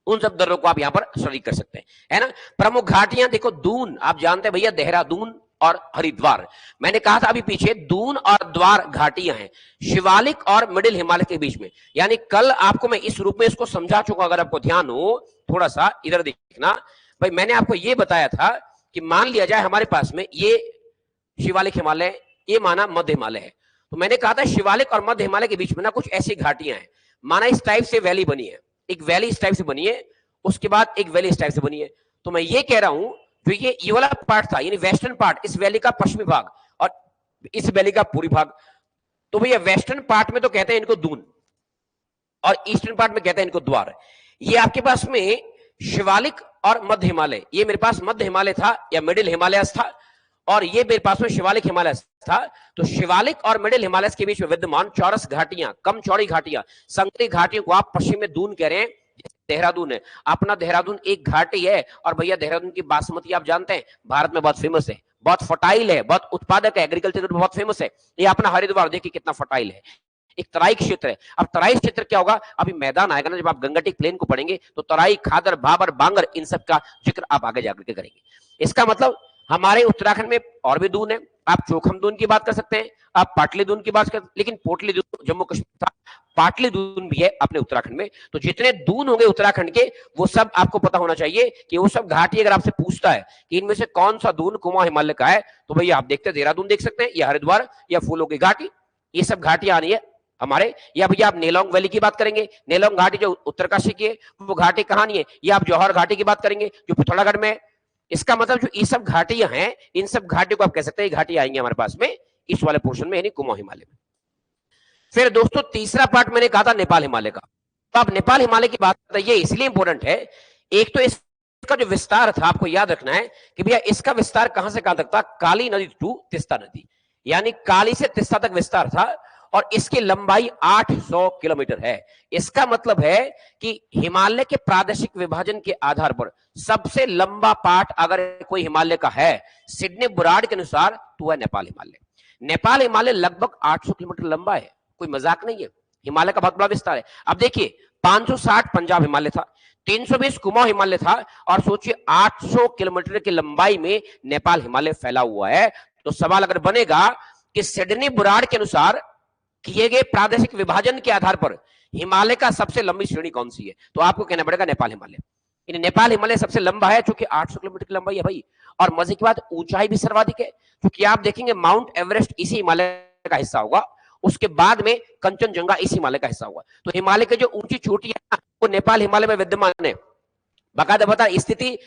उन सब दर्रों को आप यहां पर स्टडी कर सकते हैं, है ना। प्रमुख घाटियां देखो, दून आप जानते हैं भैया, देहरादून और हरिद्वार। मैंने कहा था अभी पीछे, दून और द्वार घाटियां हैं शिवालिक और मिडिल हिमालय के बीच में। यानी कल आपको मैं इस रूप में इसको समझा चुका, अगर आपको ध्यान हो थोड़ा सा इधर देखना भाई। मैंने आपको यह बताया था कि मान लिया जाए हमारे पास में ये शिवालिक हिमालय, ये माना मध्य हिमालय है, तो मैंने कहा था शिवालिक और मध्य हिमालय के बीच में ना कुछ ऐसी घाटियां हैं, माना इस टाइप से वैली बनी है, एक वैली इस टाइप से बनी है, उसके बाद एक वैली इस टाइप से बनी है। तो मैं ये कह रहा हूं जो ये वाला पार्ट था, यानी वेस्टर्न पार्ट, इस वैली का पश्चिमी भाग और इस वैली का पूर्वी भाग, तो भैया वेस्टर्न पार्ट में तो कहते हैं इनको दून और ईस्टर्न पार्ट में कहते हैं इनको द्वार। ये आपके पास में शिवालिक और मध्य हिमालय, ये मेरे पास मध्य हिमालय था या मिडिल हिमालय था, और ये मेरे पास में शिवालिक हिमालय था। तो शिवालिक और मिडिल हिमालय के बीच में विद्यमान चौरस घाटियां, कम चौड़ी घाटियां, संकरी घाटियों को आप पश्चिम में दून कह रहे हैं। देहरादून है, अपना देहरादून एक घाटी है, और भैया देहरादून की बासमती आप जानते हैं भारत में बहुत फेमस है, बहुत फर्टाइल है, बहुत उत्पादक है, एग्रीकल्चर में बहुत फेमस है। ये अपना हरिद्वार देखिए कितना फर्टाइल है, एक तराई क्षेत्र है। अब तराई क्षेत्र क्या होगा, अभी मैदान आएगा ना जब आप गंगटिक प्लेन को पढ़ेंगे, तो तराई, खादर, भाबर, बांगर, इन सब का जिक्र आप आगे जाकर के करेंगे। इसका मतलब हमारे उत्तराखंड में और भी दून है, आप चोखम दून की बात कर सकते हैं, आप पाटली दून की बात कर, लेकिन पोटली दून जम्मू कश्मीर था, पाटली दून भी है अपने उत्तराखंड में। तो जितने दून होंगे उत्तराखंड के, वो सब आपको पता होना चाहिए कि वो सब घाटी, अगर आपसे पूछता है कि इनमें से कौन सा दून कुमाऊं हिमालय का है, तो भैया आप देखते हैं देहरादून देख सकते हैं, या हरिद्वार, या फूलों की घाटी, ये सब घाटियां आनी है हमारे। या भैया आप नेलोंग वैली की बात करेंगे, नेलोंग घाटी जो उत्तरकाशी की है, वो घाटी कहां नहीं है, या आप जौहर घाटी की बात करेंगे जो पिथौरागढ़ में है। इसका मतलब जो ये सब घाटियां हैं, इन सब घाटियों को आप कह सकते हैं घाटी आएंगे हमारे पास में इस वाले पोर्शन में, यानी कुमाऊं हिमालय में। फिर दोस्तों तीसरा पार्ट मैंने कहा था नेपाल हिमालय का। तो आप नेपाल हिमालय की बात करते हैं, ये इसलिए इंपॉर्टेंट है, एक तो इसका जो विस्तार था आपको याद रखना है कि भैया इसका विस्तार कहां से कहां तक था, काली नदी टू तिस्ता नदी, यानी काली से तिस्ता तक विस्तार था, और इसकी लंबाई 800 किलोमीटर है। इसका मतलब है कि हिमालय के प्रादेशिक विभाजन के आधार पर सबसे लंबा पार्ट अगर कोई हिमालय का है सिडनी बुराड़ के अनुसार, तो वह नेपाल हिमालय। नेपाल हिमालय लगभग 800 किलोमीटर लंबा है, कोई मजाक नहीं है, हिमालय का बहुत बड़ा विस्तार है। अब देखिए 560 पंजाब हिमालय था, 320 कुमाऊं हिमालय था, और सोचिए 800 किलोमीटर की लंबाई में नेपाल हिमालय फैला हुआ है। तो सवाल अगर बनेगा कि सिडनी बुराड़ के अनुसार किए गए प्रादेशिक विभाजन के आधार पर हिमालय का सबसे लंबी श्रेणी कौन सी है, तो आपको कहना पड़ेगा नेपाल हिमालय। नेपाल हिमालय सबसे लंबा है, चूंकि 800 किलोमीटर की लंबाई है भाई, और मजे की बात ऊंचाई भी सर्वाधिक है, क्योंकि आप देखेंगे माउंट एवरेस्ट इसी हिमालय का हिस्सा होगा, उसके बाद में कंचनजंगा इस हिमालय का हिस्सा होगा। तो हिमालय के जो ऊंची चोटी है वो नेपाल हिमालय में विद्यमान है। बाकायदा बता स्थिति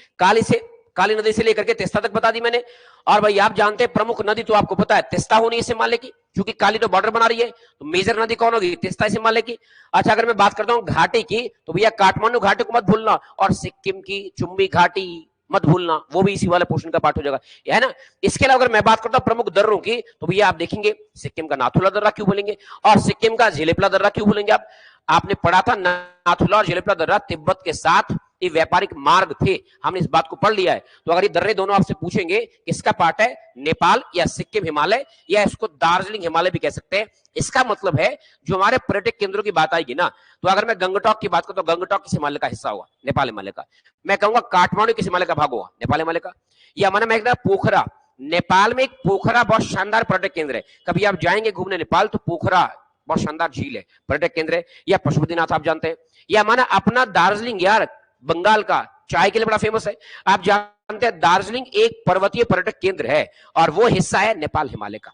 काली नदी से लेकर के तिस्ता तक बता दी मैंने। और भाई आप जानते हैं प्रमुख नदी तो आपको पता है तिस्ता होनी है इस हिमालय की, क्योंकि काली तो बॉर्डर बना रही है, तो मेजर नदी कौन होगी, तिस्ता इस हिमालय की। अच्छा अगर मैं बात करता हूँ घाटी की, तो भैया काठमांडू घाटी को मत भूलना, और सिक्किम की चुम्बी घाटी मत भूलना, वो भी इसी वाले पोर्शन का पार्ट हो जाएगा, है ना। इसके अलावा अगर मैं बात करता हूँ प्रमुख दर्रों की, तो भैया आप देखेंगे सिक्किम का नाथुला दर्रा क्यों भूलेंगे, और सिक्किम का झेलेपला दर्रा क्यों भूलेंगे। आपने पढ़ा था नाथुला और झेलेपला दर्रा तिब्बत के साथ ये व्यापारिक मार्ग थे, हमने इस बात को पढ़ लिया है। तो अगर ये दर्रे दोनों आपसे पूछेंगे किसका पार्ट है, नेपाल या सिक्किम हिमालय, या इसको दार्जिलिंग हिमालय भी कह सकते हैं, इसका मतलब है जो हमारे पर्यटक केंद्रों की बात आएगी ना, तो अगर मैं गंगटोक की बात करूं तो गंगटोक किस हिमालय का हिस्सा हुआ, नेपाल हिमालय का। मैं कहूंगा काठमांडू किस हिमालय का भाग हुआ, नेपाल हिमालय का। या मैंने मैं पोखरा, नेपाल में एक पोखरा बहुत शानदार पर्यटक केंद्र है, कभी आप जाएंगे घूमने नेपाल तो पोखरा बहुत शानदार झील है, पर्यटक केंद्र है। या पशुपतिनाथ आप जानते हैं, या माना अपना दार्जिलिंग यार, बंगाल का चाय के लिए बड़ा फेमस है, आप जानते हैं दार्जिलिंग एक पर्वतीय पर्यटक केंद्र है और वो हिस्सा है नेपाल हिमालय का।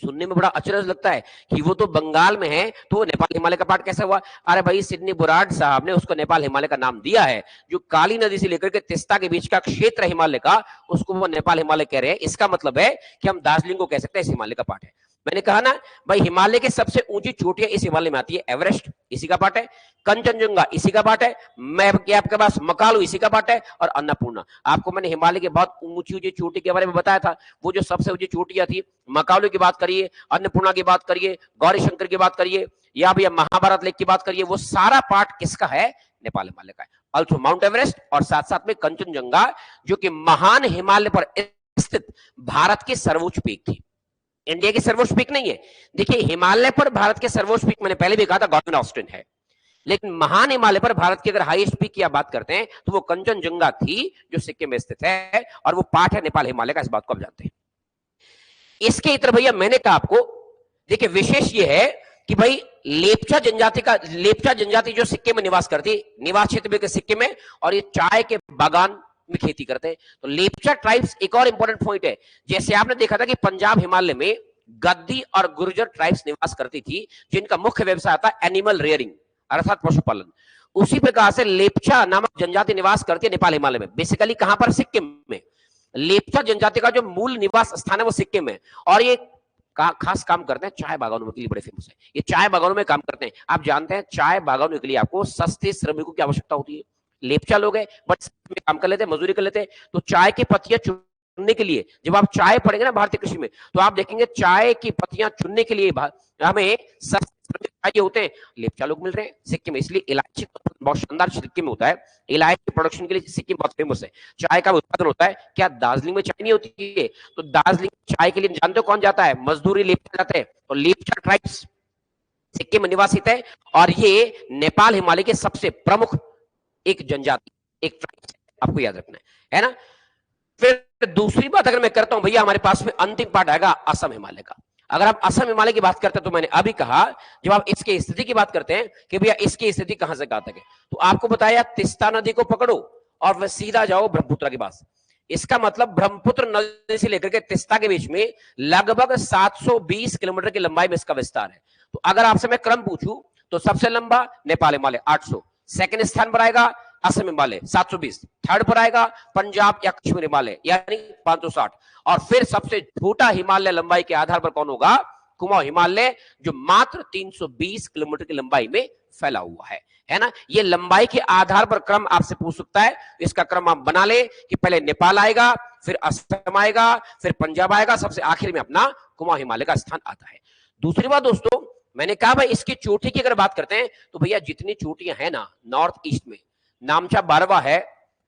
सुनने में बड़ा अचरज लगता है कि वो तो बंगाल में है तो नेपाल हिमालय का पार्ट कैसे हुआ। अरे भाई, सिडनी बुराड साहब ने उसको नेपाल हिमालय का नाम दिया है। जो काली नदी से लेकर के तिस्ता के बीच का क्षेत्र हिमालय का, उसको वो नेपाल हिमालय कह रहे हैं। इसका मतलब है कि हम दार्जिलिंग को कह सकते हैं इस हिमालय का पार्ट है। मैंने कहा ना भाई, हिमालय के सबसे ऊंची चोटियां इस हिमालय में आती है। एवरेस्ट इसी का पार्ट है, कंचनजंगा इसी का पार्ट है, मैं आपके पास मकालू इसी का पार्ट है, और अन्नपूर्णा। आपको मैंने हिमालय के बहुत ऊंची ऊंची चोटी के बारे में बताया था। वो जो सबसे ऊंची चोटियां थी, मकालू की बात करिए, अन्नपूर्णा की बात करिए, गौरी शंकर की बात करिए, या भैया महाभारत लेक की बात करिए, वो सारा पार्ट किसका है, नेपाल हिमालय का है। ऑल्सो माउंट एवरेस्ट और साथ साथ में कंचनजंगा, जो कि महान हिमालय पर स्थित भारत की सर्वोच्च पीक थी। इंडिया की सर्वोच्च पीक नहीं है। देखिए, हिमालय पर भारत के सर्वोच्च पीक मैंने पहले भी कहा था गॉर्डन ऑस्टिन है, लेकिन महान हिमालय पर भारत की अगर हाईएस्ट पीक की आप बात करते हैं तो वो कंचनजंगा थी, जो सिक्किम में स्थित है, और वो पार्ट है नेपाल हिमालय का। इस बात को आप जानते हैं। इसके इतर भैया मैंने कहा आपको, देखिए विशेष ये है कि भाई लेप्चा जनजाति जो सिक्किम में निवास करती, निवास क्षेत्र में सिक्किम में, और ये चाय के बागान में खेती करते हैं। तो लेप्चा ट्राइब्स एक और इंपॉर्टेंट पॉइंट है। जैसे आपने देखा था कि पंजाब हिमालय में गद्दी और गुर्जर ट्राइब्स निवास करती थी, जिनका मुख्य व्यवसाय था एनिमल रेयरिंग अर्थात पशुपालन। उसी प्रकार से लेप्चा नामक जनजाति निवास करती है नेपाल हिमालय में। बेसिकली कहां पर, सिक्किम में। लेप्चा जनजाति का जो मूल निवास स्थान है वो सिक्किम में, और ये खास काम करते हैं चाय बागानों के लिए, बड़े फेमस है। ये चाय बागानों में काम करते हैं। आप जानते हैं चाय बागानों के लिए आपको सस्ते श्रमिकों की आवश्यकता होती है। लेप्चा लोग हैं बट काम कर लेते हैं, मजदूरी कर लेते हैं। तो चाय की पत्तियां चुनने के लिए, जब आप चाय पढ़ेंगे ना भारतीय कृषि में, तो आप देखेंगे चाय की पत्तियां चुनने के लिए हमें चाहिए होते हैं, लेप्चा लोग मिल रहे हैं सिक्किम में। इसलिए इलायची बहुत शानदार सिक्किम में होता है। इलायची प्रोडक्शन के लिए सिक्किम बहुत फेमस है। चाय का उत्पादन होता है। क्या दार्जिलिंग में चाय नहीं होती है? तो दार्जिलिंग चाय के लिए जानते हो कौन जाता है, मजदूरी लेप्चा जाते हैं। तो लेप्चा ट्राइब्स सिक्किम में निवासित है, और ये नेपाल हिमालय के सबसे प्रमुख एक जनजाति, एक ट्राइब, आपको याद रखना है ना। फिर दूसरी बात अगर मैं करता हूं भैया, हमारे पास में अंतिम पार्ट आएगा असम हिमालय का। अगर आप असम हिमालय की बात करते हैं तो मैंने अभी कहा, जब आप इसकी स्थिति की बात करते हैं कि भैया इसकी स्थिति कहां से कहां तक है, तो आपको बताया तिस्ता नदी को पकड़ो और वह सीधा जाओ ब्रह्मपुत्र के पास। इसका मतलब ब्रह्मपुत्र नदी से लेकर के तिस्ता के बीच में लगभग 720 किलोमीटर की लंबाई में इसका विस्तार है। तो अगर आपसे मैं क्रम पूछूं तो सबसे लंबा नेपाल हिमालय 800, सेकंड स्थान पर आएगा असम हिमालय 720, थर्ड पर आएगा पंजाब या कश्मीर हिमालय यानी 560, और फिर सबसे छोटा हिमालय लंबाई के आधार पर कौन होगा, कुमाऊं हिमालय, जो मात्र 320 किलोमीटर की लंबाई में फैला हुआ है ना। ये लंबाई के आधार पर क्रम आपसे पूछ सकता है। इसका क्रम आप बना ले कि पहले नेपाल आएगा, फिर असम आएगा, फिर पंजाब आएगा, सबसे आखिर में अपना कुमाऊं हिमालय का स्थान आता है। दूसरी बात दोस्तों, मैंने कहा भाई इसकी चोटी की अगर बात करते हैं तो भैया जितनी चोटियां हैं ना नॉर्थ ईस्ट में, नामचा बारवा है,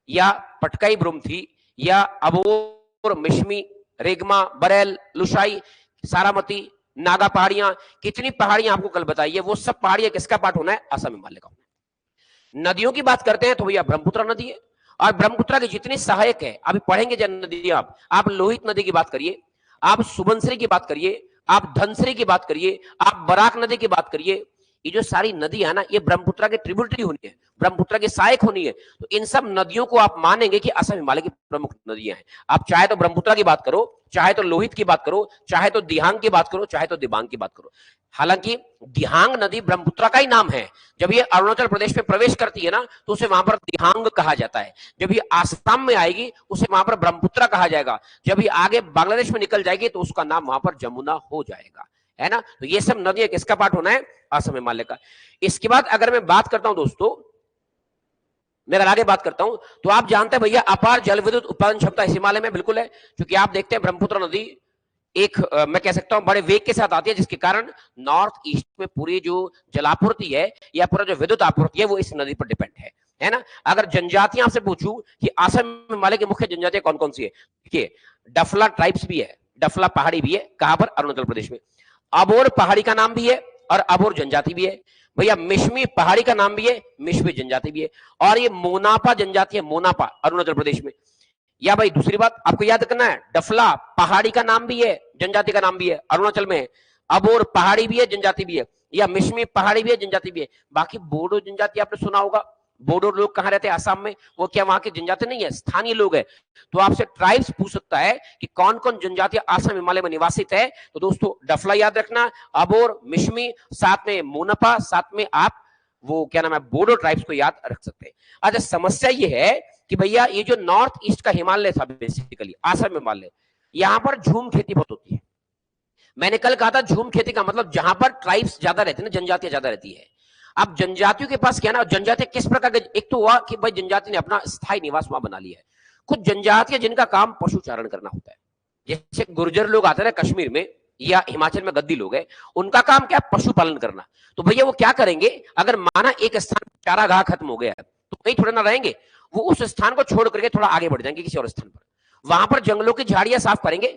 या पटकाई ब्रुम थी, या अबोर, मिश्मी, रेगमा, बरेल, लुशाई, सारामती, नागा पहाड़ियां, कितनी पहाड़ियां आपको कल बताइए, वो सब पहाड़ियां किसका पार्ट होना है, असम हिमालय का होना है। नदियों की बात करते हैं तो भैया ब्रह्मपुत्र नदी है, और ब्रह्मपुत्र की जितनी सहायक है, अभी पढ़ेंगे जन नदी, आप लोहित नदी की बात करिए, आप सुबनसिरी की बात करिए, आप धनसिरी की बात करिए, आप बराक नदी की बात करिए, ये जो सारी नदी है ना, ये ब्रह्मपुत्र के ट्रिब्यूटरी होनी है, ब्रह्मपुत्र की सहायक होनी है। तो इन सब नदियों को आप मानेंगे कि असम हिमालय की प्रमुख नदियां हैं। आप चाहे तो ब्रह्मपुत्र की बात करो, चाहे तो लोहित की बात करो, चाहे तो दिहांग की बात करो, चाहे तो दिबांग की बात करो। हालांकि दिहांग नदी ब्रह्मपुत्र का ही नाम है। जब ये अरुणाचल प्रदेश में प्रवेश करती है ना, तो उसे वहां पर दिहांग कहा जाता है। जब ये आसाम में आएगी उसे वहां पर ब्रह्मपुत्र कहा जाएगा। जब ये आगे बांग्लादेश में निकल जाएगी तो उसका नाम वहां पर जमुना हो जाएगा, है ना। तो ये सब नदियां किसका पार्ट होना है, असम हिमालय का। इसके बाद अगर मैं बात करता हूं दोस्तों, मैं अगर आगे बात करता हूं तो आप जानते हैं भैया अपार जल विद्युत उत्पादन क्षमता इस हिमालय में बिल्कुल है, क्योंकि आप देखते हैं ब्रह्मपुत्र नदी एक मैं कह सकता हूं बड़े वेग के साथ आती है, जिसके कारण नॉर्थ ईस्ट में पूरी जो जलापूर्ति है या पूरा जो विद्युत आपूर्ति है वो इस नदी पर डिपेंड है ना। अगर जनजातियां से पूछूं कि असम हिमालय की मुख्य जनजातियां कौन कौन सी है, देखिए डफला ट्राइब्स भी है, डफला पहाड़ी भी है, कहां पर, अरुणाचल प्रदेश में। अबोर पहाड़ी का नाम भी है और अबोर जनजाति भी है भैया। मिश्मी पहाड़ी का नाम भी है, मिश्मी जनजाति भी है। और ये मोनापा जनजाति है, मोनापा अरुणाचल प्रदेश में। या भाई दूसरी बात आपको याद करना है, डफला पहाड़ी का नाम भी है, जनजाति का नाम भी है, अरुणाचल में। अबोर पहाड़ी भी है, जनजाति भी है। या मिश्मी पहाड़ी भी है, जनजाति भी है। बाकी बोडो जनजाति आपने सुना होगा। बोडो लोग कहां रहते हैं, आसाम में। वो क्या वहां के जनजाति नहीं है, स्थानीय लोग है। तो आपसे ट्राइब्स पूछ सकता है कि कौन कौन जनजाति आसाम हिमालय में निवासित है। तो दोस्तों डफला याद रखना, अबोर, मिश्मी, साथ में मोनपा, साथ में आप वो क्या नाम है बोडो ट्राइब्स को याद रख सकते हैं। अच्छा समस्या ये है कि भैया ये जो नॉर्थ ईस्ट का हिमालय था, बेसिकली आसाम हिमालय, यहां पर झूम खेती बहुत होती है। मैंने कल कहा था झूम खेती का मतलब जहां पर ट्राइब्स ज्यादा रहते हैं ना, जनजातियां ज्यादा रहती है। अब जनजातियों के पास क्या ना, जनजाति किस प्रकार के, एक तो हुआ कि भाई जनजाति ने अपना स्थायी निवास वहां बना लिया है। कुछ जनजातियां जिनका काम पशुचारण करना होता है, जैसे गुर्जर लोग आते हैं ना कश्मीर में, या हिमाचल में गद्दी लोग हैं, उनका काम क्या, पशुपालन करना। तो भैया वो क्या करेंगे, अगर माना एक स्थान चारागाह खत्म हो गया तो कहीं थोड़ा ना रहेंगे, वो उस स्थान को छोड़ करके थोड़ा आगे बढ़ जाएंगे किसी और स्थान पर, वहां पर जंगलों की झाड़ियां साफ करेंगे,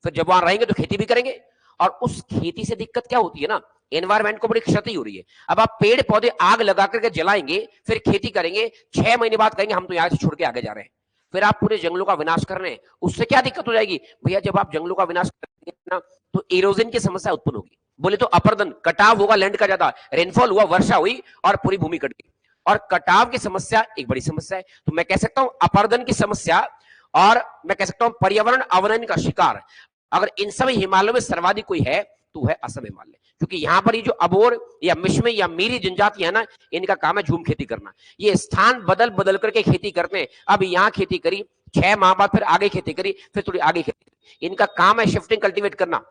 फिर जब वहां रहेंगे तो खेती भी करेंगे। और उस खेती से दिक्कत क्या होती है ना, एनवायरमेंट को बड़ी क्षति हो रही है। अब आप पेड़ पौधे आग लगा करके जलाएंगे, फिर खेती करेंगे, 6 महीने बाद कहेंगे हम तो यहां से छोड़ के आगे जा रहे हैं, फिर आप पूरे जंगलों का विनाश कर रहे हैं। उससे क्या दिक्कत हो जाएगी भैया, जब आप जंगलों का विनाश करेंगे ना तो इरोजन की समस्या उत्पन्न होगी। बोले तो अपर्दन, कटाव होगा, लैंड का ज्यादा रेनफॉल हुआ, वर्षा हुई और पूरी भूमि कट गई। और कटाव की समस्या एक बड़ी समस्या है। तो मैं कह सकता हूं अपर्दन की समस्या, और मैं कह सकता हूं पर्यावरण अवनयन का शिकार, अगर इन सभी हिमालयों में सर्वाधिक कोई है तो है असम हिमालय। क्योंकि यहां पर ये जो अबोर या मिश्मी या मीरी जनजाति है ना, इनका काम है झूम खेती करना। ये स्थान बदल बदल करके खेती करते हैं। अब यहाँ खेती करी, 6 माह बाद फिर आगे खेती करी, फिर थोड़ी आगे खेती। इनका काम है शिफ्टिंग कल्टीवेट करना।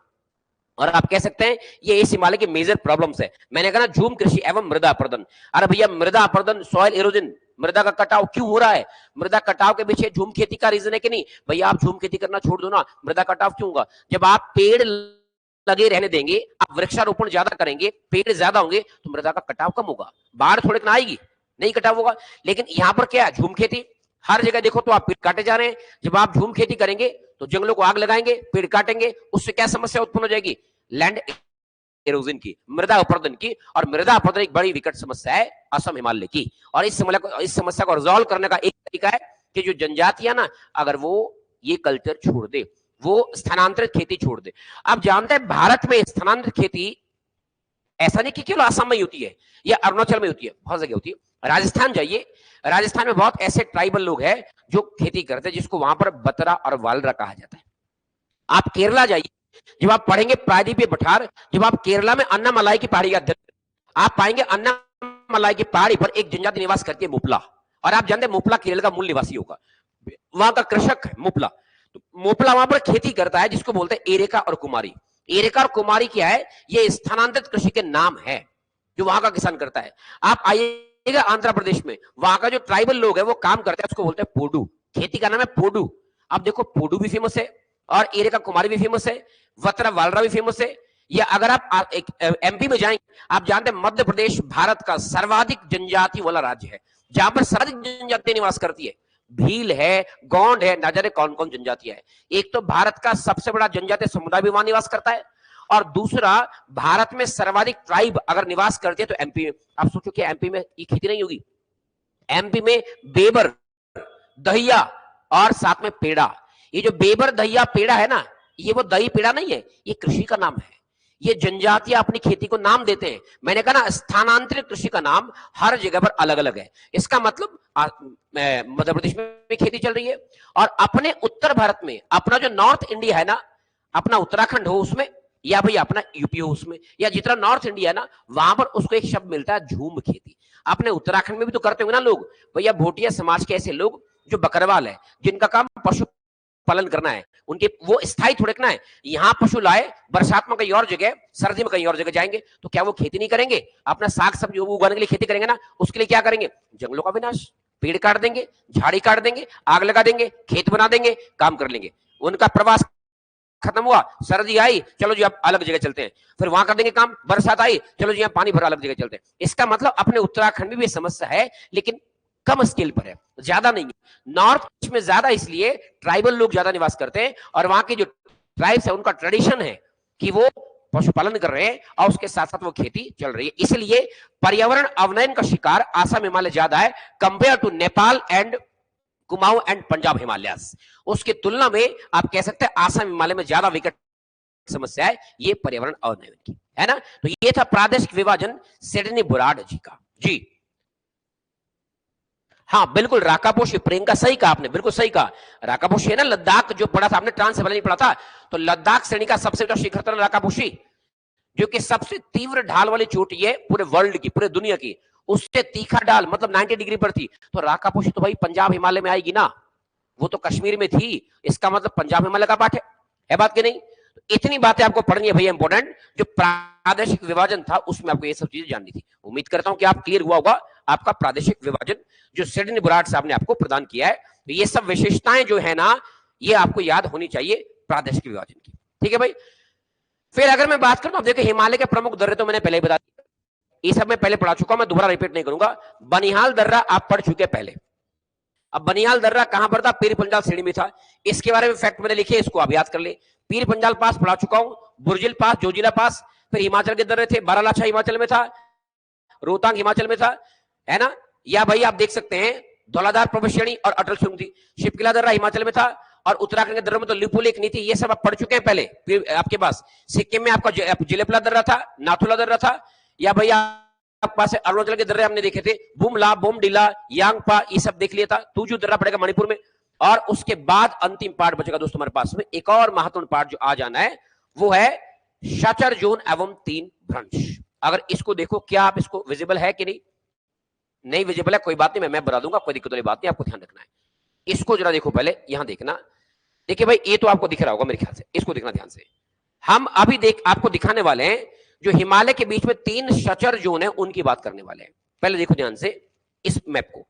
और आप कह सकते हैं ये इस हिमालय की मेजर प्रॉब्लम्स है। मैंने कहा ना झूम कृषि एवं मृदा अपर्दन। अरे भैया मृदा अपर्दन, सॉइल इरोजन, मृदा का कटाव क्यों हो रहा है? मृदा कटाव के पीछे झूम खेती का रीजन है कि नहीं? भैया आप झूम खेती करना छोड़ दो ना, मृदा कटाव क्यों होगा? जब आप पेड़ लगे रहने देंगे, आप वृक्षारोपण ज्यादा करेंगे, पेड़ ज्यादा होंगे, तो मृदा का कटाव कम होगा, बाढ़ थोड़े ना आएगी, नहीं कटाव होगा। लेकिन यहां पर क्या है, झूम खेती। हर जगह देखो तो आप पेड़ काटे जा रहे हैं। जब आप झूम खेती करेंगे तो जंगलों को आग लगाएंगे, पेड़ काटेंगे, उससे क्या समस्या उत्पन्न हो जाएगी? लैंड इरोजन की, मृदा अपरदन की। और मृदा अपरदन एक बड़ी विकट समस्या है असम हिमालय की। और इस समस्या को रिजॉल्व करने का एक तरीका है कि जो जनजातियां ना, अगर वो ये कल्चर छोड़ दे, वो स्थानांतरित खेती छोड़ दे। आप जानते हैं भारत में स्थानांतरित खेती ऐसा नहीं कि केवल असम में ही होती है या अरुणाचल में होती है, बहुत जगह होती है। राजस्थान जाइए, राजस्थान में बहुत ऐसे ट्राइबल लोग हैं जो खेती करते हैं, जिसको वहां पर बतरा और वालरा कहा जाता है। आप केरला जाइए, जब आप पढ़ेंगे प्रायद्वीपीय पठार, जब आप केरला में अन्नामलाई की पहाड़ी का आप पाएंगे अन्नामलाई की पहाड़ी पर एक जनजाति निवास करती है, मुपला। और आप जानते हैं मुपला केरल का मूल निवासी होगा, वहां का कृषक है मुपला। तो मुपला वहां पर खेती करता है, जिसको बोलते हैं एरेका और कुमारी। एरेका और कुमारी क्या है? ये स्थानांतरित कृषि के नाम है जो वहां का किसान करता है। आप आइएगा आंध्र प्रदेश में, वहां का जो ट्राइबल लोग है वो काम करते हैं, उसको बोलते हैं पोडू। खेती का नाम है पोडू। आप देखो पोडू भी फेमस है और एरेका कुमारी भी फेमस है, वतरा वालरा भी फेमस है। या अगर आप एमपी में जाएंगे, आप जानते हैं मध्य प्रदेश भारत का सर्वाधिक जनजाति वाला राज्य है, जहां पर सर्वाधिक जनजाति निवास करती है। भील है, गोंड है, ना जाने कौन कौन जनजातियां है। एक तो भारत का सबसे बड़ा जनजातीय समुदाय भी वहां निवास करता है, और दूसरा भारत में सर्वाधिक ट्राइब अगर निवास करती है तो एमपी में। आप सोचो कि एमपी में ये खेती नहीं होगी? एमपी में बेबर, दहिया और साथ में पेड़ा। ये जो बेबर, दहिया, पेड़ा है ना, ये वो दही पेड़ा नहीं है, ये कृषि का नाम है। ये जनजातियां अपनी खेती को नाम देते हैं। मैंने कहा ना स्थानांतरित कृषि का नाम हर जगह पर अलग अलग है। इसका मतलब मध्य प्रदेश में खेती चल रही है, और अपने उत्तर भारत में अपना जो नॉर्थ इंडिया है ना, अपना उत्तराखंड हो उसमें, या भाई अपना यूपी हो उसमें, या जितना नॉर्थ इंडिया है ना, वहां पर उसको एक शब्द मिलता है झूम खेती। अपने उत्तराखंड में भी तो करते होंगे ना लोग, भैया भोटिया समाज के ऐसे लोग जो बकरवाल है, जिनका काम पशु पालन करना है, उनके वो स्थायी थोड़े ना है। यहां पशु लाए, बरसात में कहीं और जगह, सर्दी में कहीं और जगह जाएंगे, तो क्या वो खेती नहीं करेंगे? अपना साग सब्जी उगाने के लिए खेती करेंगे ना, उसके लिए क्या करेंगे? जंगलों का विनाश, पेड़ काट देंगे, झाड़ी काट देंगे, आग लगा देंगे, खेत बना देंगे, काम कर लेंगे। उनका प्रवास खत्म हुआ, सर्दी आई, चलो जी अब अलग जगह चलते हैं, फिर वहां कर देंगे काम, बरसात आई, चलो जी यहाँ पानी भरा, अलग जगह चलते हैं। इसका मतलब अपने उत्तराखंड में भी समस्या है, लेकिन कम स्केल पर है, ज्यादा नहीं है। नॉर्थ ईस्ट में ज्यादा इसलिए ट्राइबल लोग ज्यादा निवास करते हैं, और वहां के जो ट्राइब्स है उनका ट्रेडिशन है कि वो पशुपालन कर रहे हैं और उसके साथ साथ वो खेती चल रही है। इसलिए पर्यावरण अवनयन का शिकार आसाम हिमालय ज्यादा है compare to Nepal and Kumaon and Punjab Himalayas. उसकी तुलना में आप कह सकते हैं आसाम हिमालय में ज्यादा विकट समस्या है ये पर्यावरण अवनयन की, है ना। तो ये था प्रादेशिक विभाजन सिडनी बुराड जी का। जी हाँ बिल्कुल, राकापोशी, प्रियंका सही कहा आपने, बिल्कुल सही कहा। राकापोशी है ना लद्दाख जो पढ़ा था आपने, ट्रांस नहीं पढ़ा था, तो लद्दाख श्रेणी का सबसे ऊंचा शिखर था राकापोशी, जो कि सबसे तीव्र ढाल वाली चोटी है पूरे वर्ल्ड की, पूरे दुनिया की। उससे तीखा ढाल मतलब 90 डिग्री पर थी। तो राकापोशी तो भाई पंजाब हिमालय में आएगी ना, वो तो कश्मीर में थी, इसका मतलब पंजाब हिमालय का पार्ट है बात की नहीं। तो इतनी बातें आपको पढ़नी है भैया इंपॉर्टेंट। जो प्रादेशिक विभाजन था उसमें आपको ये सब चीजें जाननी थी। उम्मीद करता हूं कि आप क्लियर हुआ होगा आपका प्रादेशिक विभाजन जो सिडनी बुराड साहब ने आपको प्रदान किया है। तो ये सब विशेषताएं जो है ना, ये आपको याद होनी चाहिए प्रादेशिक विभाजन की, ठीक है भाई। फिर अगर मैं बात करूं तो देखिए हिमालय के प्रमुख दर्रे तो मैंने पहले ही बता दिया, ये सब मैं पहले पढ़ा चुका हूं, मैं दोबारा रिपीट नहीं करूंगा। बनिहाल दर्रा आप पढ़ चुके पहले। अब बनिहाल दर्रा कहां पर था? पीर पंजाल श्रेणी में था। इसके बारे में फैक्ट मैंने लिखे, इसको आप याद कर ले। पीर पंजाल पास पढ़ा चुका हूं, बुर्जिल पास, जोजिला पास, फिर हिमाचल के दर्रे थे, बारालाछा हिमाचल में था, रोहतांग हिमाचल में था, है ना। या भाई आप देख सकते हैं धौलाधार प्रवेश्यणी और अटल सुरंग, शिपकिला दर्रा हिमाचल में था, और उत्तराखंड के दर्रे में तो लिपुलेख नीति, ये सब आप पढ़ चुके हैं पहले। आपके पास सिक्किम में आपका जिलेपला दर्रा था, नाथुला दर्रा था, या भैया आप पास अरुणाचल के दर्रे हमने देखे थे, बुमला, बोमडिला, यांगपा, ये सब देख लिया था। तूजू दर्रा पड़ेगा मणिपुर में। और उसके बाद अंतिम पार्ट बचेगा दोस्तों हमारे पास में, एक और महत्वपूर्ण पार्ट जो आ जाना है वो है शाचर जोन एवं 3 भ्रंश। अगर इसको देखो, क्या आप इसको विजिबल है कि नहीं? नहीं विजिबल है कोई बात नहीं, मैं बता दूंगा, कोई दिक्कत वाली बात नहीं, आपको ध्यान रखना है। इसको जरा देखो पहले, यहां देखना। देखिए भाई ये तो आपको दिख रहा होगा मेरे ख्याल से, इसको देखना ध्यान से। हम अभी आपको दिखाने वाले हैं जो हिमालय के बीच में 3 शचर जोन है उनकी बात करने वाले हैं। पहले देखो ध्यान से इस मैप को।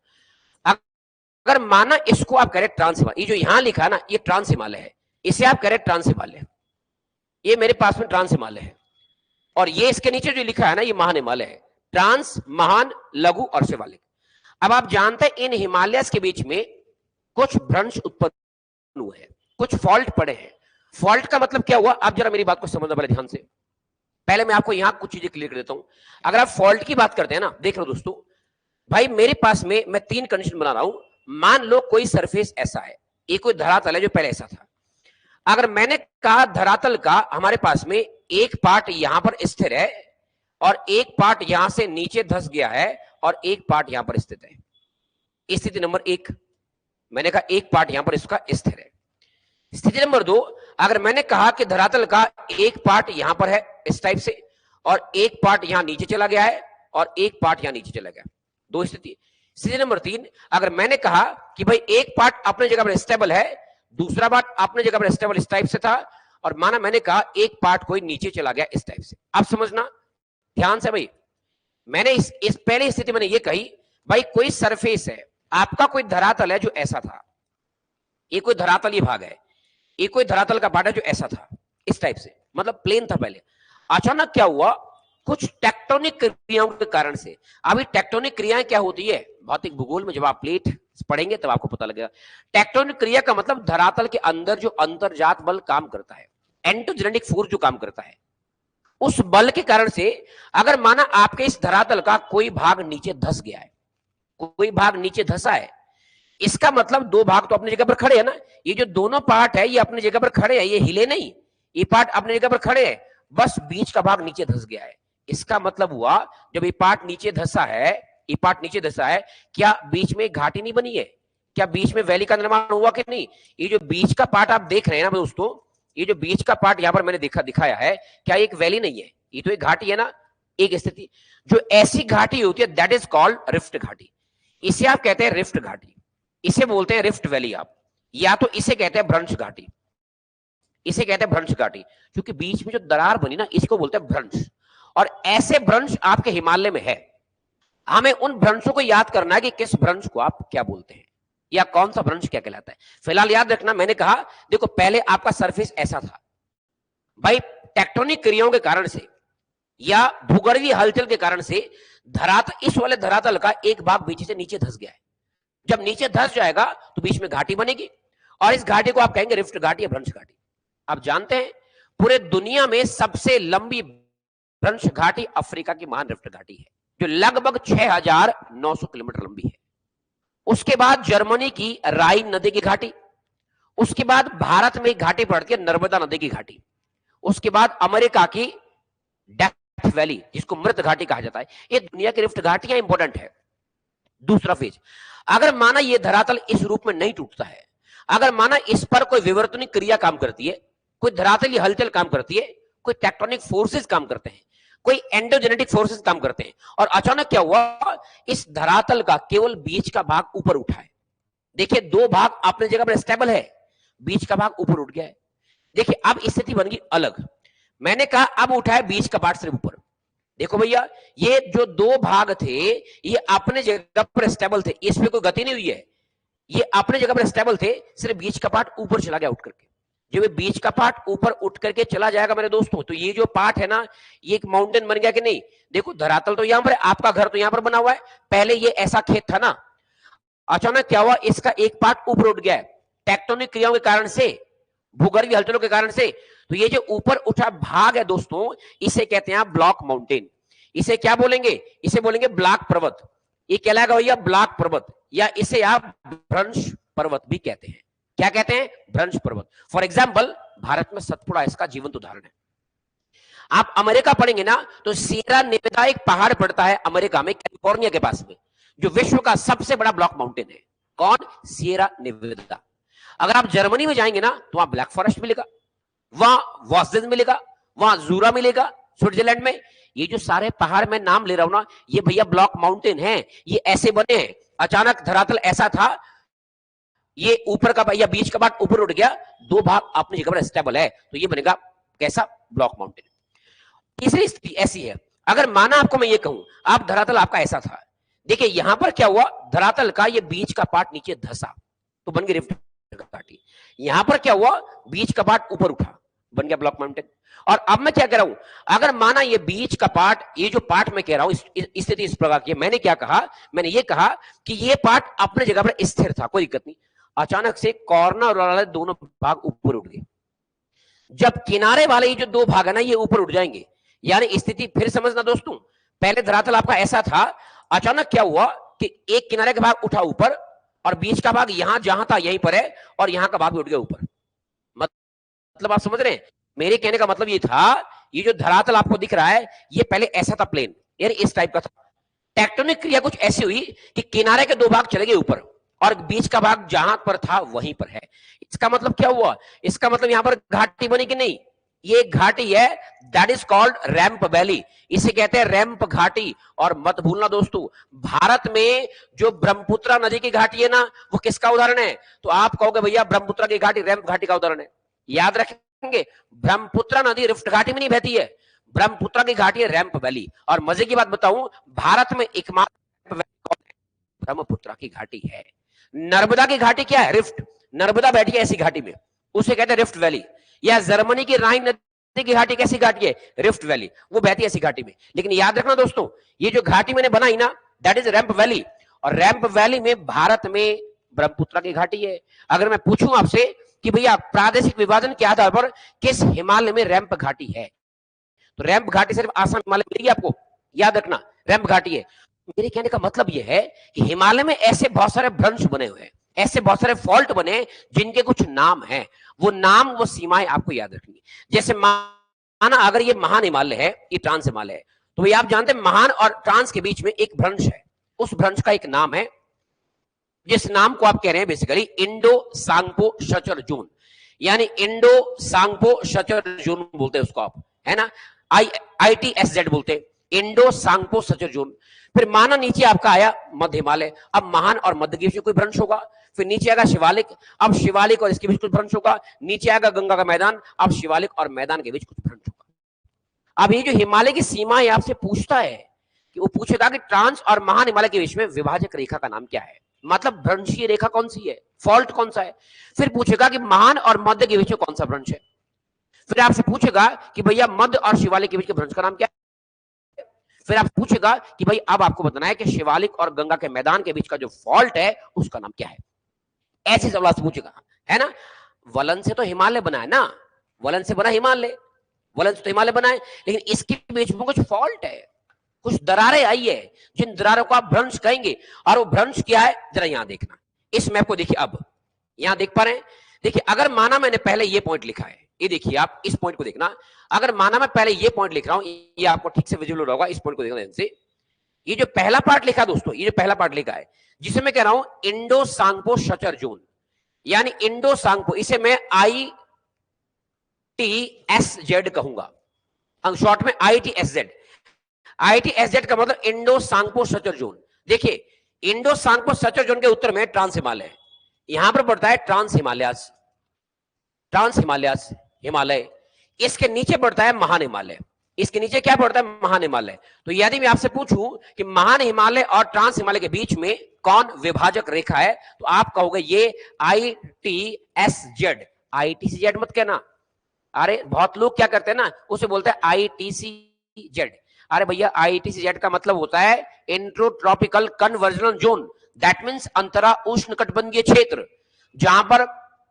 अगर माना इसको आप कह रहे ट्रांस हिमालय, ये जो यहां लिखा है ना ये ट्रांस हिमालय है, इसे आप कह रहे ट्रांस हिमालय, ये मेरे पास में ट्रांस हिमालय है। और ये इसके नीचे जो लिखा है ना ये महान हिमालय है। ट्रांस, महान, लघु और शिवालिक। अब आप जानते हैं इन हिमालयस के बीच में कुछ भ्रंश उत्पन्न हुए हैं, कुछ फॉल्ट पड़े हैं। फॉल्ट का मतलब क्या हुआ, आप जरा मेरी बात को समझना पहले ध्यान से। पहले मैं आपको यहां कुछ चीजें क्लियर कर देता हूं। अगर आप फॉल्ट की बात करते हैं ना, देख लो दोस्तों भाई मेरे पास में मैं 3 कंडीशन बना रहा हूं। मान लो कोई सरफेस ऐसा है, ये कोई धरातल है जो पहले ऐसा था। अगर मैंने कहा धरातल का हमारे पास में एक पार्ट यहां पर स्थिर है और एक पार्ट यहां से नीचे धंस गया है और एक पार्ट यहां पर स्थित है। स्थिति नंबर 1 मैंने कहा एक पार्ट यहां पर इसका स्थिर है। स्थिति नंबर 2 अगर मैंने कहा कि धरातल का एक पार्ट यहां पर है इस टाइप से और एक पार्ट यहां नीचे चला गया है और एक पार्ट यहां नीचे चला गया, 2 स्थिति। स्थिति नंबर 3 अगर मैंने कहा कि भाई एक पार्ट अपने जगह पर स्टेबल है, दूसरा पार्ट अपने जगह पर स्टेबल इस टाइप से था, और माना मैंने कहा एक पार्ट कोई नीचे चला गया इस टाइप से। अब समझना ध्यान से भाई, मैंने इस पहली स्थिति मैंने ये कही भाई कोई सरफेस है, आपका कोई धरातल है जो ऐसा था, ये कोई धरातल ये भाग है, ये कोई धरातल का पार्ट है जो ऐसा था इस टाइप से, मतलब प्लेन था पहले। अचानक क्या हुआ, कुछ टेक्टोनिक क्रियाओं के कारण से। अभी टेक्टोनिक क्रियाएं क्या होती है भौतिक भूगोल में, जब आप प्लेट पढ़ेंगे तब आपको पता लगेगा। टेक्टोनिक क्रिया का मतलब धरातल के अंदर जो अंतर्जात बल काम करता है, एंटोजेनेटिक फोर्स जो काम करता है, उस बल के कारण से अगर माना आपके इस धरातल का कोई भाग नीचे धंस गया है, कोई भाग नीचे धंसा है, इसका मतलब 2 भाग तो अपनी जगह पर खड़े हैं ना, ये जो दोनों पार्ट है ये अपनी जगह पर खड़े हैं, ये हिले नहीं, ये पार्ट अपनी जगह पर खड़े हैं, बस बीच का भाग नीचे धंस गया है। इसका मतलब हुआ जब ये पार्ट नीचे धंसा है, ये पार्ट नीचे धंसा है, क्या बीच में घाटी नहीं बनी है? क्या बीच में वैली का निर्माण हुआ कि नहीं? ये जो बीच का पार्ट आप देख रहे हैं ना दोस्तों, ये जो बीच का पार्ट यहां पर मैंने दिखाया है, क्या एक वैली नहीं है? ये तो एक घाटी है ना, एक स्थिति। जो ऐसी घाटी होती है दैट इज कॉल्ड रिफ्ट घाटी। इसे आप कहते हैं रिफ्ट घाटी, इसे बोलते हैं रिफ्ट वैली आप, या तो इसे कहते हैं भ्रंश घाटी, इसे कहते हैं भ्रंश घाटी, क्योंकि बीच में जो दरार बनी ना इसको बोलते हैं भ्रंश। और ऐसे भ्रंश आपके हिमालय में है। हमें उन भ्रंशों को याद करना है कि किस भ्रंश को आप क्या बोलते हैं या कौन सा भ्रंश क्या कहलाता है। फिलहाल याद रखना मैंने कहा देखो पहले आपका सरफेस ऐसा था, भाई टेक्टोनिक क्रियाओं के कारण से या भूगर्भीय हलचल के कारण से धरातल, इस वाले धरातल का एक भाग बीच से नीचे धंस गया है। जब नीचे धंस जाएगा तो बीच में घाटी बनेगी और इस घाटी को आप कहेंगे रिफ्ट घाटी या भ्रंश घाटी। आप जानते हैं पूरे दुनिया में सबसे लंबी भ्रंश घाटी अफ्रीका की महान रिफ्ट घाटी है जो लगभग 6,900 किलोमीटर लंबी है। उसके बाद जर्मनी की राइन नदी की घाटी, उसके बाद भारत में एक घाटी पड़ती है नर्मदा नदी की घाटी, उसके बाद अमेरिका की डेथ वैली जिसको मृत घाटी कहा जाता है। ये दुनिया की रिफ्ट घाटियां इंपॉर्टेंट है। दूसरा फेज, अगर माना ये धरातल इस रूप में नहीं टूटता है, अगर माना इस पर कोई विवर्तनिक क्रिया काम करती है, कोई धरातली हलचल काम करती है, कोई टेक्टोनिक फोर्सेस काम करते हैं, कोई एंडोजेनेटिक फोर्सेस काम करते हैं और अचानक क्या हुआ, इस धरातल का केवल बीच का भाग ऊपर उठा है। देखिए दो भाग अपनी जगह पर स्टेबल है, बीच का भाग ऊपर उठ गया है। देखिए अब स्थिति बन गई अलग। मैंने कहा अब उठा है बीच का पार्ट सिर्फ ऊपर। देखो भैया ये जो दो भाग थे ये अपने जगह पर स्टेबल थे, इसमें कोई गति नहीं हुई है, ये अपने जगह पर स्टेबल थे, सिर्फ बीच का पार्ट ऊपर चला गया उठ करके। जब ये बीच का पार्ट ऊपर उठ करके चला जाएगा मेरे दोस्तों तो ये जो पार्ट है ना ये एक माउंटेन बन गया कि नहीं। देखो धरातल तो यहां पर है, आपका घर तो यहां पर बना हुआ है, पहले ये ऐसा खेत था ना, अचानक क्या हुआ इसका एक पार्ट ऊपर उठ गया है टेक्टोनिक क्रियाओं के कारण से, भूगर्भीय हलचलों के कारण से। तो ये जो ऊपर उठा भाग है दोस्तों इसे कहते हैं ब्लॉक माउंटेन। इसे क्या बोलेंगे, इसे बोलेंगे ब्लॉक पर्वत। ये कहलाएगा भैया ब्लॉक पर्वत या इसे आप भ्रंश पर्वत भी कहते हैं। क्या कहते हैं, भ्रंश पर्वत। फॉर एग्जाम्पल भारत में सतपुड़ा इसका जीवंत उदाहरण है। आप अमेरिका पढ़ेंगे ना तो सियरा नेवादा एक पहाड़ पड़ता है अमेरिका में कैलिफोर्निया के पास में जो विश्व का सबसे बड़ा ब्लॉक माउंटेन है। कौन, सियरा नेवादा। अगर आप जर्मनी में जाएंगे ना तो वहां ब्लैक फॉरेस्ट मिलेगा, वहां वॉसेज मिलेगा, वहां जूरा मिलेगा स्विट्जरलैंड में। ये जो सारे पहाड़ मैं नाम ले रहा हूं ना ये भैया ब्लॉक माउंटेन है, ये ऐसे बने हैं। अचानक धरातल ऐसा था, ये ऊपर का या बीच का पार्ट ऊपर उठ गया, दो भाग अपनी जगह पर स्टेबल है तो ये बनेगा कैसा, ब्लॉक माउंटेन। तीसरी स्थिति ऐसी है, अगर माना आपको मैं ये कहूं आप धरातल आपका ऐसा था, देखिए यहां पर क्या हुआ, धरातल का ये बीच का पार्ट नीचे धंसा तो बन गई रिफ्ट घाटी। यहां पर क्या हुआ, बीच का पार्ट ऊपर उठा बन गया ब्लॉक माउंटेन। और अब मैं क्या कह रहा हूं, अगर माना ये बीच का पार्ट, ये जो पार्ट मैं कह रहा हूं स्थिति इस प्रकार की, मैंने क्या कहा, मैंने ये कहा कि ये पार्ट अपने जगह पर स्थिर था, कोई दिक्कत नहीं, अचानक से कॉर्नर वाले दोनों भाग ऊपर उठ गए। जब किनारे वाले ये जो दो भाग है ना ये ऊपर उठ जाएंगे, यानी स्थिति फिर समझना दोस्तों, पहले धरातल आपका ऐसा था, अचानक क्या हुआ कि एक किनारे का भाग उठा ऊपर और बीच का भाग यहां जहां था यहीं पर है और यहां का भाग भी उठ गया ऊपर। मतलब आप समझ रहे हैं, मेरे कहने का मतलब ये था, ये जो धरातल आपको दिख रहा है ये पहले ऐसा था प्लेन, यानी इस टाइप का था। टेक्टोनिक क्रिया कुछ ऐसी हुई कि किनारे के दो भाग चले गए ऊपर और बीच का भाग जहां पर था वहीं पर है। इसका मतलब क्या हुआ, इसका मतलब यहां पर घाटी बनी कि नहीं, ये घाटी है, that is called ramp valley, इसे कहते हैं रैंप घाटी। और मत भूलना दोस्तों भारत में जो ब्रह्मपुत्र नदी की घाटी है ना वो किसका उदाहरण है, तो आप कहोगे भैया ब्रह्मपुत्र की घाटी रैंप घाटी का उदाहरण है। याद रखेंगे ब्रह्मपुत्र नदी रिफ्ट घाटी में नहीं बहती है, ब्रह्मपुत्र की घाटी है रैंप वैली। और मजे की बात बताऊं, भारत में एकमात्र ब्रह्मपुत्र की घाटी है। नर्मदा की घाटी क्या है, रिफ्ट, नर्मदा बैठी है ऐसी घाटी में, उसे कहते हैं रिफ्ट वैली। या जर्मनी की राइन नदी की घाटी कैसी घाटी है, रिफ्ट वैली, वो बहती है ऐसी घाटी में। लेकिन याद रखना दोस्तों ये जो घाटी मैंने बनाई ना दैट इज रैंप वैली, और रैंप वैली में भारत में ब्रह्मपुत्र की घाटी है। अगर मैं पूछूं आपसे कि भैया प्रादेशिक विभाजन के आधार पर किस हिमालय में रैंप घाटी है, तो रैंप घाटी सिर्फ आसाम हिमालय मिलेगी आपको, याद रखना रैंप घाटी है। मेरे कहने का मतलब यह है कि हिमालय में ऐसे बहुत सारे भ्रंश बने हुए हैं, ऐसे बहुत सारे फॉल्ट बने जिनके कुछ नाम हैं, वो नाम वो सीमाएं आपको याद रखनी। जैसे माना अगर ये महान हिमालय है, ये ट्रांस हिमालय है, तो ये आप जानते हैं महान और ट्रांस के बीच में एक भ्रंश है, उस भ्रंश का एक नाम है जिस नाम को आप कह रहे हैं बेसिकली इंडो सांगपो शचर जोन, यानी इंडो सांगपो शचर जोन बोलते हैं उसको आप, है ना, ITSZ बोलते, इंडो सांगपो शचर जोन। फिर माना नीचे आपका आया मध्य हिमालय, अब महान और मध्य के बीच कोई भ्रंश होगा, फिर नीचे आएगा शिवालिक, अब शिवालिक और इसके बीच कुछ भ्रंश होगा, नीचे आएगा गंगा का मैदान, अब शिवालिक और मैदान के बीच कुछ भ्रंश होगा। अब ये जो हिमालय की सीमा आपसे पूछता है कि वो पूछेगा कि ट्रांस और महान हिमालय के बीच में विभाजक रेखा का नाम क्या है, मतलब भ्रंशीय रेखा कौन सी है, फॉल्ट कौन सा है। फिर पूछेगा कि महान और मध्य के बीच में कौन सा भ्रंश है। फिर आपसे पूछेगा कि भैया मध्य और शिवालिक के बीच के भ्रंश का नाम क्या है। फिर आपसे पूछेगा कि भाई अब आपको बताना है कि शिवालिक और गंगा के मैदान के बीच का जो फॉल्ट है उसका नाम क्या है। ऐसे सवाल से पूछेगा, है ना। वलन से तो हिमालय बना है ना, वलन से बना हिमालय, वलन से तो हिमालय बना है, लेकिन इसके बीच में कुछ फॉल्ट है, कुछ दरारें आई है, जिन दरारों को आप भ्रंश कहेंगे। और वो भ्रंश क्या है जरा यहां देखना, इस मैप को देखिए। अब यहां देख पा रहे हैं, देखिए अगर माना मैंने पहले ये पॉइंट लिखा है, ये देखिए आप इस पॉइंट को देखना, अगर माना मैं पहले ये पॉइंट लिख रहा हूं, ये आपको ठीक से विजुअल हो रहा होगा, इस पॉइंट को देखना ध्यान से। ये जो पहला पार्ट लिखा दोस्तों, ये जो पहला पार्ट लिखा है जिसे मैं कह रहा हूं इंडो सांगपो शचर जोन, यानी इंडो सांगपो, इसे मैं ITSZ कहूंगा, शॉर्ट में ITSZ। ITSZ का मतलब इंडो सांगपो शचर जोन। देखिए इंडो सांगपो शचर जोन के उत्तर में ट्रांस हिमालय, यहां पर पड़ता है ट्रांस हिमालयास, ट्रांस हिमालयास हिमालय। इसके नीचे पड़ता है महान हिमालय, इसके नीचे क्या पड़ता है महान हिमालय। तो यदि मैं आपसे पूछूं कि महान हिमालय और ट्रांस हिमालय के बीच में कौन विभाजक रेखा है, तो आप कहोगे ये ITSZ। ITCZ मत कहना, अरे बहुत लोग क्या करते हैं ना, उसे बोलते हैं ITCZ। अरे भैया ITCZ का मतलब होता है इंट्रोट्रॉपिकल कन्वर्जन जोन, दैट मींस अंतरा उष्णकटिबंधीय क्षेत्र, जहां पर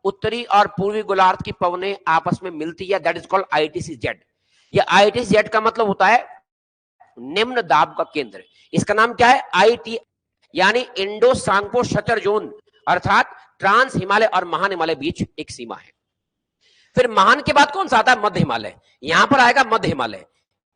उत्तरी और पूर्वी गोलार्ध की पवनें आपस में मिलती है, दैट इज कॉल्ड ITCZ। ये ITCZ का मतलब होता है निम्न दाब का केंद्र। इसका नाम क्या है IT, यानी इंडो सांगपो शचर जोन, अर्थात ट्रांस हिमालय और महान हिमालय बीच एक सीमा है। फिर महान के बाद कौन सा आता है मध्य हिमालय, यहां पर आएगा मध्य हिमालय,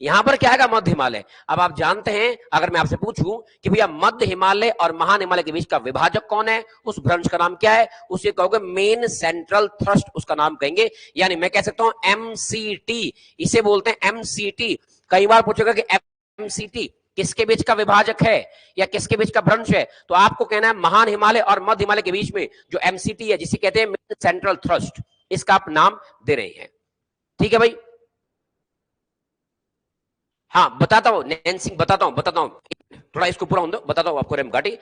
यहां पर क्या आएगा मध्य हिमालय। अब आप जानते हैं, अगर मैं आपसे पूछूं कि भैया मध्य हिमालय और महान हिमालय के बीच का विभाजक कौन है, उस भ्रंश का नाम क्या है, उसे कहोगे मेन सेंट्रल थ्रस्ट, उसका नाम कहेंगे। यानी मैं कह सकता हूं MCT, इसे बोलते हैं MCT। कई बार पूछेगा कि MCT किसके बीच का विभाजक है या किसके बीच का भ्रंश है, तो आपको कहना है महान हिमालय और मध्य हिमालय के बीच में जो MCT है, जिसे कहते हैं मेन सेंट्रल थ्रस्ट, इसका आप नाम दे रहे हैं। ठीक है भाई, हाँ बताता हूं नैन्सी, बताता हूं थोड़ा इसको पूरा बताता हूं आपको रेम घाटी।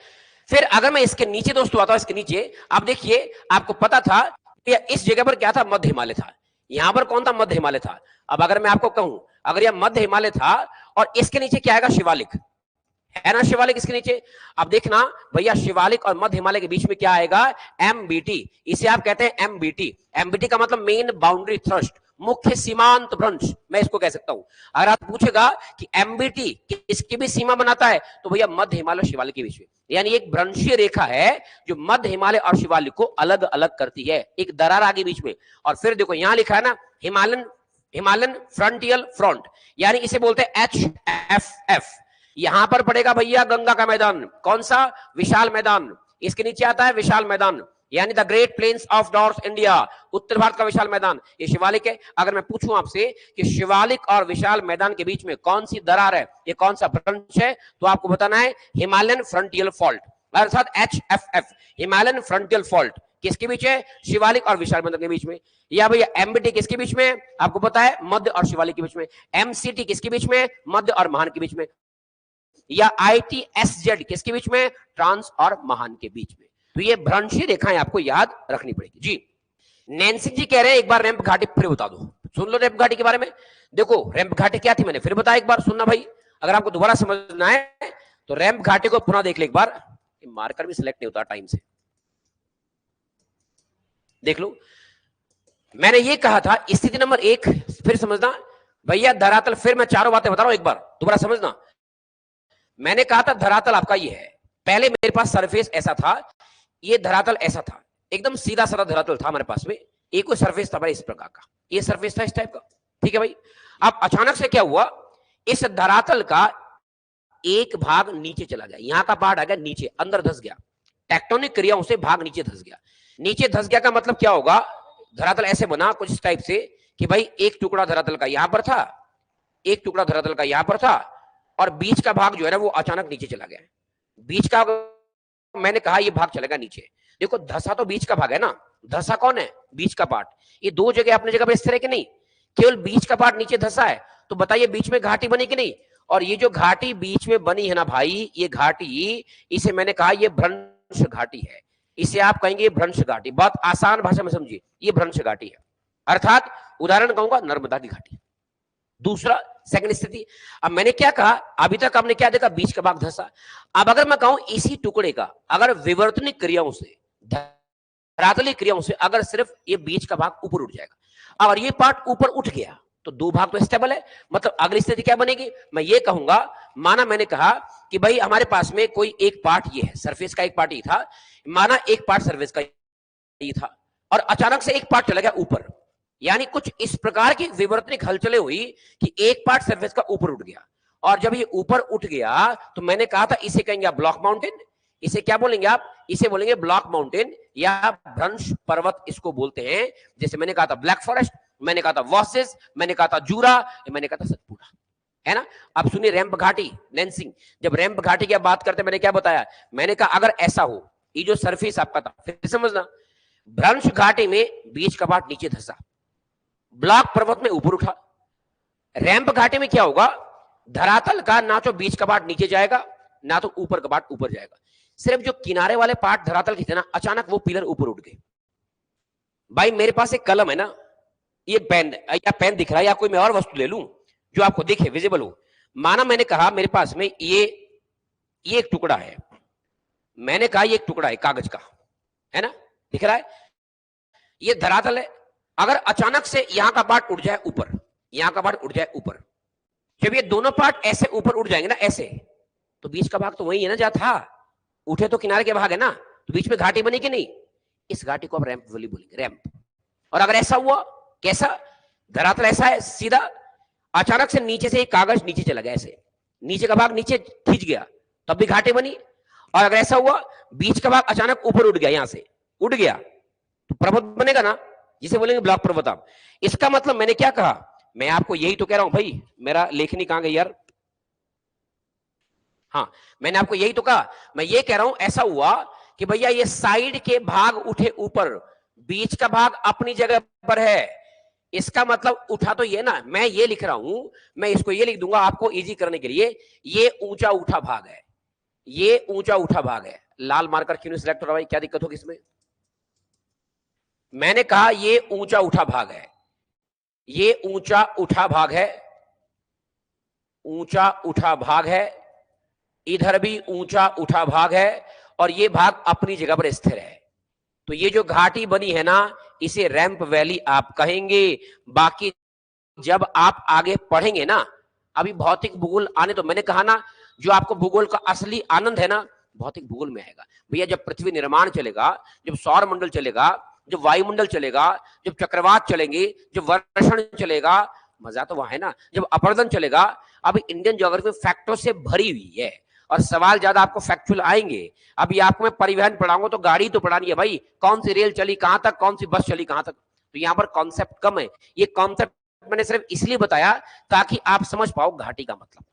फिर अगर मैं इसके नीचे दोस्तों आता हूं, इसके नीचे आप देखिए, आपको पता था कि इस जगह पर क्या था, मध्य हिमालय था। यहां पर कौन था, मध्य हिमालय था। अब अगर मैं आपको कहूं, अगर यह मध्य हिमालय था और इसके नीचे क्या आएगा, शिवालिक है ना, शिवालिक इसके नीचे। अब देखना भैया शिवालिक और मध्य हिमालय के बीच में क्या आएगा, MBT, इसे आप कहते हैं MBT। MBT का मतलब मेन बाउंड्री थ्रस्ट, मुख्य सीमांत भ्रंश, मैं इसको कह सकता हूं। अगर आप पूछेगा कि MBT किसकी भी सीमा बनाता है, तो भैया मध्य हिमालय और शिवालिक के बीच में, यानी एक भ्रंशीय रेखा है जो मध्य हिमालय और शिवालिक को अलग अलग करती है, एक दरार आगे बीच में। और फिर देखो यहां लिखा है ना हिमालयन फ्रंटियल फ्रंट, यानी इसे बोलते हैं HFF। यहां पर पड़ेगा भैया गंगा का मैदान, कौन सा, विशाल मैदान। इसके नीचे आता है विशाल मैदान, यानी the great plains of north India, उत्तर भारत का विशाल मैदान, ये शिवालिक है। अगर मैं पूछूं आपसे कि शिवालिक और विशाल मैदान के बीच में कौन सी दरार है, ये कौन सा भ्रंश है, तो आपको बताना है हिमालयन फ्रंटियल फॉल्ट, अर्थात HFF, हिमालयन फ्रंटियल फॉल्ट। किसके बीच है, शिवालिक और विशाल मैदान के बीच में। या भैया MBT किसके बीच में, आपको पता है मध्य और शिवालिक के बीच में। MCT किसके बीच में, मध्य और महान के बीच में। या ITSZ किसके बीच में, ट्रांस और महान के बीच में। तो ये भ्रंशीय रेखाएं आपको याद रखनी पड़ेगी जी। नैन्सी जी कह रहे हैं एक बार रैंप घाटी फिर बता दो, सुन लो रैंप घाटी के बारे में। देखो रैंप घाटी क्या थी, मैंने फिर बताया, एक बार सुनना भाई, अगर आपको दोबारा समझना है तो रैंप घाटी को पुनः देख ले एक बार। मार्कर भी सिलेक्ट नहीं होता टाइम से, देख लो। मैंने ये कहा था स्थिति नंबर 1, फिर समझना भैया धरातल, फिर मैं चारों बातें बता रहा हूं एक बार, दोबारा समझना। मैंने कहा था धरातल आपका ये है, पहले मेरे पास सरफेस ऐसा था, ये धरातल ऐसा था, एकदम सीधा साधा धरातल था हमारे पास में, एक कोई सरफेस था भाई इस प्रकार का, ये सरफेस था इस टाइप का, ठीक है भाई। अब अचानक से क्या हुआ, इस धरातल का एक भाग नीचे चला गया, यहां का पार्ट आ गया नीचे, अंदर धस गया, टेक्टोनिक क्रियाओं से भाग नीचे धस गया। नीचे धस गया का मतलब क्या होगा, धरातल ऐसे बना कुछ इस टाइप से कि भाई एक टुकड़ा धरातल का यहां पर था, एक टुकड़ा धरातल का यहां पर था, और बीच का भाग जो है ना वो अचानक नीचे चला गया। बीच का मैंने कहा ये भाग चलेगा नीचे। देखो धसा तो बीच का भाग है ना, धसा कौन है, बीच का पार्ट। ये दो जगह अपनी जगह पर इस तरह के नहीं, केवल बीच का पार्ट नीचे धसा है। तो बताइए बीच में घाटी बनी कि नहीं, और ये जो घाटी बीच में बनी है ना भाई, ये घाटी, इसे मैंने कहा ये भ्रंश घाटी है, इसे आप कहेंगे भ्रंश घाटी। बहुत आसान भाषा में समझिए, ये भ्रंश घाटी है। अर्थात उदाहरण कहूंगा नर्मदा की घाटी। दूसरा सेकंड स्थिति, अब मैंने क्या कहा, अभी तक हमने क्या देखा, बीच का भाग धंसा। अब अगर मैं कहूं इसी टुकड़े का अगर विवर्तनिक क्रियाओं से, धरातलीय क्रियाओं से अगर सिर्फ ये बीच का भाग ऊपर उठ जाएगा और ये पार्ट ऊपर उठ गया तो दो भाग तो स्टेबल है। मतलब अगली स्थिति क्या बनेगी, मैं ये कहूंगा, माना मैंने कहा कि भाई हमारे पास में कोई एक पार्ट ये है, सरफेस का एक पार्ट ये था, माना एक पार्ट सरफेस का ये था और अचानक से एक पार्ट चला गया ऊपर, यानी कुछ इस प्रकार की विवर्तनिक हलचलें हुई कि एक पार्ट सरफेस का ऊपर उठ गया। और जब ये ऊपर उठ गया तो मैंने कहा था इसे कहेंगे आप ब्लॉक माउंटेन, इसे क्या बोलेंगे आप, इसे बोलेंगे ब्लॉक माउंटेन या भ्रंश पर्वत इसको बोलते हैं। जैसे मैंने कहा था ब्लैक फॉरेस्ट, मैंने कहा था वॉसेस, मैंने कहा था जूरा, मैंने कहा था सतपुड़ा, है ना। अब सुनिए रैंप घाटी, नैनसिंग, जब रैंप घाटी की बात करते मैंने क्या बताया, मैंने कहा अगर ऐसा हो, ये जो सरफेस आपका था, फिर समझना, भ्रंश घाटी में बीच का पार्ट नीचे धंसा, ब्लॉक पर्वत में ऊपर उठा, रैंप घाटी में क्या होगा, धरातल का ना तो बीच का पार्ट नीचे जाएगा ना तो ऊपर का पार्ट ऊपर जाएगा, सिर्फ जो किनारे वाले पार्ट धरातल के थे ना, अचानक वो पिलर ऊपर उठ गए। भाई मेरे पास एक कलम है ना, ये पेन या पेन दिख रहा है, या कोई मैं और वस्तु ले लूं जो आपको दिखे, विजिबल हो। माना मैंने कहा मेरे पास में ये एक टुकड़ा है, मैंने कहा ये एक टुकड़ा है कागज का, है ना, दिख रहा है, ये धरातल है। अगर अचानक से यहां का पार्ट उठ जाए ऊपर, यहां का पार्ट उठ जाए ऊपर, जब ये दोनों पार्ट ऐसे ऊपर उठ जाएंगे ना ऐसे, तो बीच का भाग तो वही है ना जहां था, उठे तो किनारे के भाग है ना, तो बीच में घाटी बनी कि नहीं, इस घाटी को आप रैंप वैली बोलेंगे, रैंप। और अगर ऐसा हुआ, कैसा, धरातल ऐसा है सीधा, अचानक से नीचे से एक कागज नीचे चला गया, ऐसे नीचे का भाग नीचे खींच गया, तब भी घाटी बनी। और अगर ऐसा हुआ बीच का भाग अचानक ऊपर उठ गया, यहां से उठ गया, तो पर्वत बनेगा ना, जिसे बोलेंगे ब्लॉक पर्वत। आप इसका मतलब मैंने क्या कहा, मैं आपको यही तो कह रहा हूं भाई, मेरा लेखनी कहां गई यार, हाँ मैंने आपको यही तो कहा, मैं ये कह रहा हूं ऐसा हुआ कि भैया ये साइड के भाग उठे ऊपर, बीच का भाग अपनी जगह पर है। इसका मतलब उठा तो ये ना, मैं ये लिख रहा हूं, मैं इसको ये लिख दूंगा आपको इजी करने के लिए, ये ऊंचा उठा भाग है, ये ऊंचा उठा भाग है। लाल मार्कर क्यों सिलेक्ट हो रहा है, क्या दिक्कत होगी इसमें, मैंने कहा ये ऊंचा उठा भाग है, ये ऊंचा उठा भाग है, ऊंचा उठा भाग है, इधर भी ऊंचा उठा भाग है, और ये भाग अपनी जगह पर स्थिर है। तो ये जो घाटी बनी है ना, इसे रैंप वैली आप कहेंगे। बाकी जब आप आगे पढ़ेंगे ना, अभी भौतिक भूगोल आने, तो मैंने कहा ना जो आपको भूगोल का असली आनंद है ना, भौतिक भूगोल में आएगा। भैया जब पृथ्वी निर्माण चलेगा, जब सौर मंडल चलेगा, जब वायुमंडल चलेगा, जब चक्रवात चलेंगे, जब वर्षण चलेगा, मजा तो वहां है ना, जब अपर्दन चलेगा। अब इंडियन ज्योग्राफी फैक्टों से भरी हुई है और सवाल ज्यादा आपको फैक्चुअल आएंगे। अभी आपको मैं परिवहन पढ़ाऊंगा तो गाड़ी तो पढ़ानी है भाई, कौन सी रेल चली कहां तक, कौन सी बस चली कहां तक, तो यहाँ पर कॉन्सेप्ट कम है। ये कॉन्सेप्ट मैंने सिर्फ इसलिए बताया ताकि आप समझ पाओ घाटी का मतलब।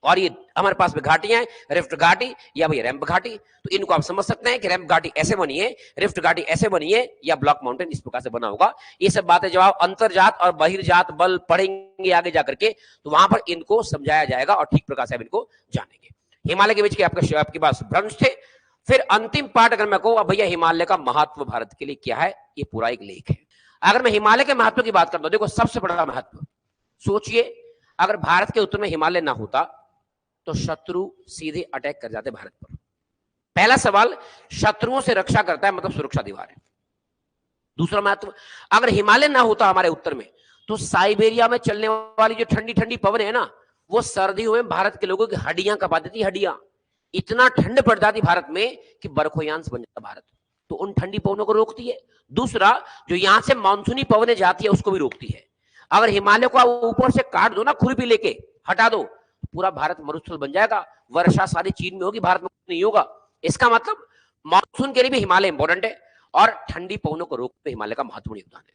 और ये हमारे पास में घाटियां हैं, रिफ्ट घाटी या भाई रैंप घाटी, तो इनको आप समझ सकते हैं कि रैंप घाटी ऐसे बनी है, रिफ्ट घाटी ऐसे बनी है, या ब्लॉक माउंटेन इस प्रकार से बना होगा। ये सब बातें जब आप अंतरजात और बहिर्जात बल पढ़ेंगे आगे जाकर के, तो वहां पर इनको समझाया जाएगा और ठीक प्रकार से आप इनको जानेंगे। हिमालय के बीच के आपके पास भ्रंश थे। फिर अंतिम पार्ट अगर मैं कहूँ, अब भैया हिमालय का महत्व भारत के लिए क्या है, ये पूरा एक लेख है। अगर मैं हिमालय के महत्व की बात करता हूं, देखो सबसे बड़ा महत्व, सोचिए अगर भारत के उत्तर में हिमालय ना होता तो शत्रु सीधे अटैक कर जाते भारत पर। पहला सवाल, शत्रुओं से रक्षा करता है, मतलब सुरक्षा दीवार है। दूसरा महत्व, अगर हिमालय ना होता हमारे उत्तर में, तो साइबेरिया में चलने वाली जो ठंडी ठंडी पवन है ना, वो सर्दियों में भारत के लोगों की हड्डियां कपा देती, हड्डियां। इतना ठंड पड़ जाती भारत में कि बर्फोयांश बन जाता भारत, तो उन ठंडी पवनों को रोकती है। दूसरा, जो यहां से मानसूनी पवनें जाती है उसको भी रोकती है। अगर हिमालय को ऊपर से काट दो ना, खुरपी लेके हटा दो, पूरा भारत मरुस्थल बन जाएगा, वर्षा सारी चीन में होगी, भारत में नहीं होगा। इसका मतलब मानसून के लिए भी हिमालय इंपॉर्टेंट है और ठंडी पवनों को रोकने हिमालय का महत्वपूर्ण योगदान है।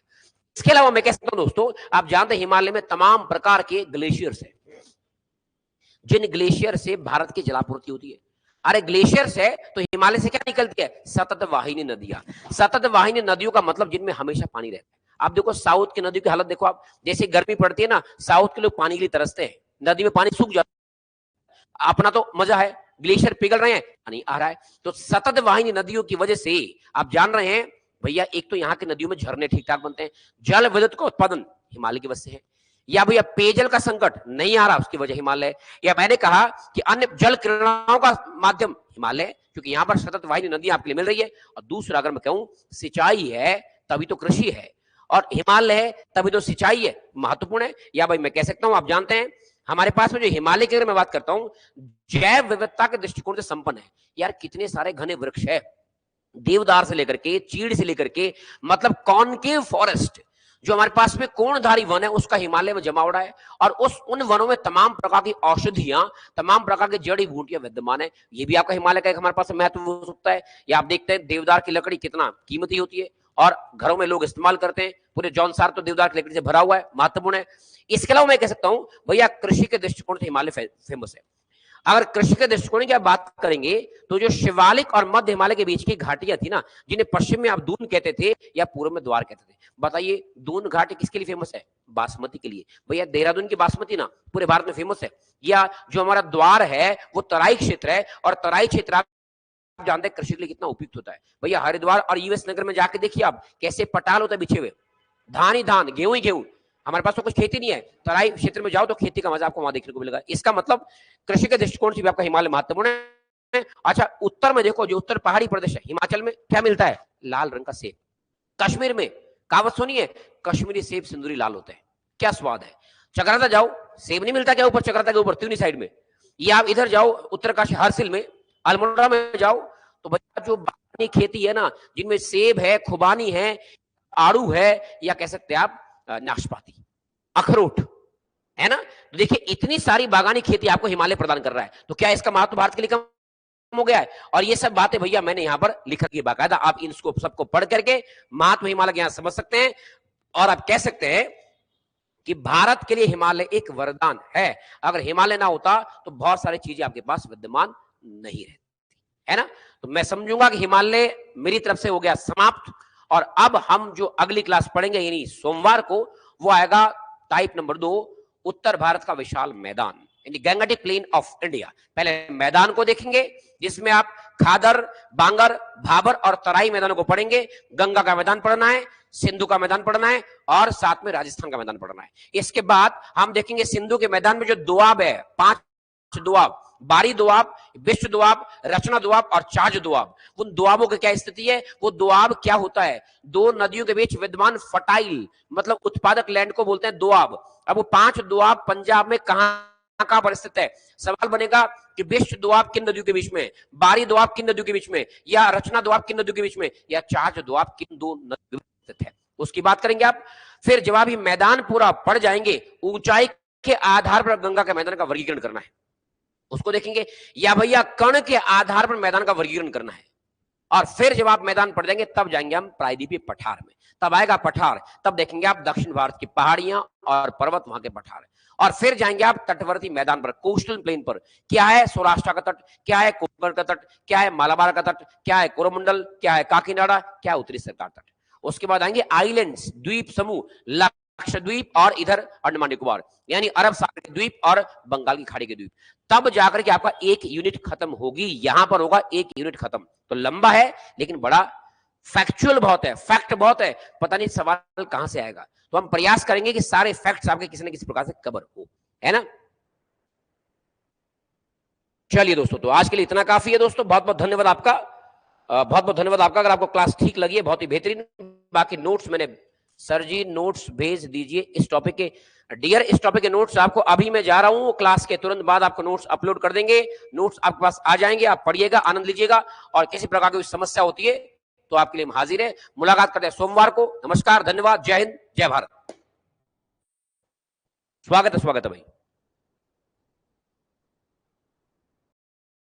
इसके अलावा मैं कह सकता हूं दोस्तों, आप जानते हैं हिमालय में तमाम प्रकार के ग्लेशियर्स हैं, जिन ग्लेशियर से भारत की जलापूर्ति होती है। अरे ग्लेशियर्स है तो हिमालय से क्या निकलती है, सतत वाहिनी नदियां। सतत वाहिनी नदियों का मतलब जिनमें हमेशा पानी रहता है। आप देखो साउथ की नदियों की हालत देखो, आप जैसे गर्मी पड़ती है ना, साउथ के लोग पानी के लिए तरसते हैं, नदी में पानी सूख जाता है, अपना तो मजा है, ग्लेशियर पिघल रहे हैं, पानी आ रहा है। तो सतत वाहिनी नदियों की वजह से आप जान रहे हैं भैया एक तो यहाँ की नदियों में झरने ठीक ठाक बनते हैं, जल विद्युत का उत्पादन हिमालय की वजह से है, या भैया पेयजल का संकट नहीं आ रहा उसकी वजह हिमालय, या मैंने कहा कि अन्य जल क्रीड़ाओं का माध्यम हिमालय, क्योंकि यहाँ पर सतत वाहिनी नदी आपके लिए मिल रही है। और दूसरा अगर मैं कहूं सिंचाई है तभी तो कृषि है, और हिमालय है तभी तो सिंचाई है, महत्वपूर्ण है। या भाई मैं कह सकता हूं, आप जानते हैं हमारे पास में जो हिमालय की अगर मैं बात करता हूं, जैव विविधता के दृष्टिकोण से संपन्न है। यार कितने सारे घने वृक्ष है, देवदार से लेकर के चीड़ से लेकर के, मतलब कॉनकेव फॉरेस्ट जो हमारे पास में कोणधारी वन है उसका हिमालय में जमा हो रहा है, और उन वनों में तमाम प्रकार की औषधियां, तमाम प्रकार की जड़ी बूटियां विद्यमान है। ये भी आपका हिमालय का एक हमारे पास महत्व हो सकता है। या आप देखते हैं देवदार की लकड़ी कितना कीमती होती है और घरों में लोग इस्तेमाल करते हैं, पूरे जौनसार तो देवदार की लकड़ी से भरा हुआ है, महत्वपूर्ण है। इसके अलावा मैं कह सकता हूं भैया कृषि के दृष्टिकोण से हिमालय फेमस है। अगर कृषि के दृष्टिकोण की बात करेंगे तो जो शिवालिक और मध्य हिमालय के बीच की घाटियां थी ना, जिन्हें पश्चिम में आप दून कहते थे या पूर्व में द्वार कहते थे, बताइए दून घाटी किसके लिए फेमस है? बासमती के लिए। भैया देहरादून की बासमती ना पूरे भारत में फेमस है। या जो हमारा द्वार है वो तराई क्षेत्र है, और तराई क्षेत्र आप जानते हैं कृषि के लिए कितना उपयुक्त होता है। भैया हरिद्वार और यूएस नगर में जाके देखिए आप कैसे पटाल होता है बिछे हुए, धान ही धान, गेहूं ही गेहूं। हमारे पास तो कुछ खेती नहीं है, तराई क्षेत्र में जाओ तो खेती का मजा आपको वहां देखने को मिलेगा। इसका मतलब कृषि के दृष्टिकोण से भी आपका हिमालय महत्वपूर्ण है। अच्छा उत्तर में देखो, जो उत्तर पहाड़ी प्रदेश है, हिमाचल में क्या मिलता है? लाल रंग का सेब। कश्मीर में कहावत सुनिए, कश्मीरी सेब सिंदूरी लाल होते हैं, क्या स्वाद है। चक्राता जाओ, सेब नहीं मिलता क्या ऊपर, चक्राता के ऊपर त्यूनी साइड में। या आप इधर जाओ उत्तरकाशी हरसिल में, अल्मोड़ा में जाओ तो भैया जो बागवानी खेती है ना, जिनमें सेब है, खुबानी है, आड़ू है, या कह सकते हैं आप नाशपाती, अखरोट है ना। तो देखिए इतनी सारी बागानी खेती आपको हिमालय प्रदान कर रहा है, तो क्या इसका महत्व भारत के लिए कम हो गया है? और ये सब बातें भैया मैंने यहां पर लिख रखी है बाकायदा, आप इनको सबको पढ़ करके महत्व हिमालय के यहां समझ सकते हैं। और आप कह सकते हैं कि भारत के लिए हिमालय एक वरदान है। अगर हिमालय ना होता तो बहुत सारी चीजें आपके पास विद्यमान नहीं रहती, है ना। तो मैं समझूंगा कि हिमालय मेरी तरफ से हो गया समाप्त। और अब हम जो अगली क्लास पढ़ेंगे यानी सोमवार को, वो आएगा टाइप नंबर 2, उत्तर भारत का विशाल मैदान, यानी गंगेटिक प्लेन ऑफ इंडिया। पहले मैदान को देखेंगे जिसमें आप खादर, बांगर, भाबर और तराई मैदानों को पढ़ेंगे। गंगा का मैदान पढ़ना है, सिंधु का मैदान पढ़ना है, और साथ में राजस्थान का मैदान पढ़ना है। इसके बाद हम देखेंगे सिंधु के मैदान में जो दोआब है, 5 दोआब, बारी दोआब, विश्व दोआब, रचना दोआब और चाज दोआब। उन दोआबों की क्या स्थिति है? वो दोआब क्या होता है? दो नदियों के बीच विद्यमान फर्टाइल मतलब उत्पादक लैंड को बोलते हैं दोआब। अब वो 5 दोआब पंजाब में कहां पर स्थित है? सवाल बनेगा कि विश्व दोआब किन नदियों के बीच में, बारी दोआब किन नदियों के बीच में, या रचना दोआब किन नदियों के बीच में, या चाज दोआब किन दो नदियों में स्थित है, उसकी बात करेंगे आप। फिर जब आप ये मैदान पूरा पढ़ जाएंगे, ऊंचाई के आधार पर गंगा के मैदान का वर्गीकरण करना है, उसको देखेंगे। या भैया कण के आधार पर मैदान का वर्गीकरण करना है। और फिर जब आप मैदान पढ़ जाएंगे तब जाएंगे हम प्रायद्वीपीय पठार में, तब आएगा पठार, तब देखेंगे आप दक्षिण भारत की पहाड़ियां और पर्वत, वहां के पठार। और फिर जाएंगे आप तटवर्ती मैदान पर, कोस्टल प्लेन पर, क्या है सौराष्ट्र का तट, क्या है कोंकण का तट, क्या है मालाबार का तट, क्या है कोरोमंडल, क्या है काकीनाडा, क्या है उत्तरी सरकार तट। उसके बाद आएंगे आइलैंड्स, द्वीप समूह, लक्षद्वीप और इधर अंडमान निकोबार, यानी अरब सागर के द्वीप और बंगाल की खाड़ी के द्वीप। तब जाकर के आपका एक यूनिट खत्म होगी, यहां पर होगा एक यूनिट खत्म। तो लंबा है लेकिन बड़ा फैक्चुअल बहुत है, फैक्ट बहुत है, पता नहीं सवाल कहां से आएगा। तो हम प्रयास करेंगे कि सारे फैक्ट्स आपके किसी न किसी प्रकार से कवर हो, है ना। चलिए दोस्तों, तो आज के लिए इतना काफी है दोस्तों। बहुत बहुत धन्यवाद आपका, बहुत बहुत धन्यवाद आपका। अगर आपको क्लास ठीक लगी है, बहुत ही बेहतरीन। बाकी नोट्स मैंने, सर जी नोट्स भेज दीजिए इस टॉपिक के। डियर, इस टॉपिक के नोट्स आपको अभी मैं जा रहा हूं, क्लास के तुरंत बाद आपको नोट्स अपलोड कर देंगे। नोट्स आपके पास आ जाएंगे, आप पढ़िएगा, आनंद लीजिएगा। और किसी प्रकार की समस्या होती है तो आपके लिए हम हाजिर है। मुलाकात करते हैं सोमवार को। नमस्कार, धन्यवाद, जय हिंद, जय भारत। स्वागत है भाई।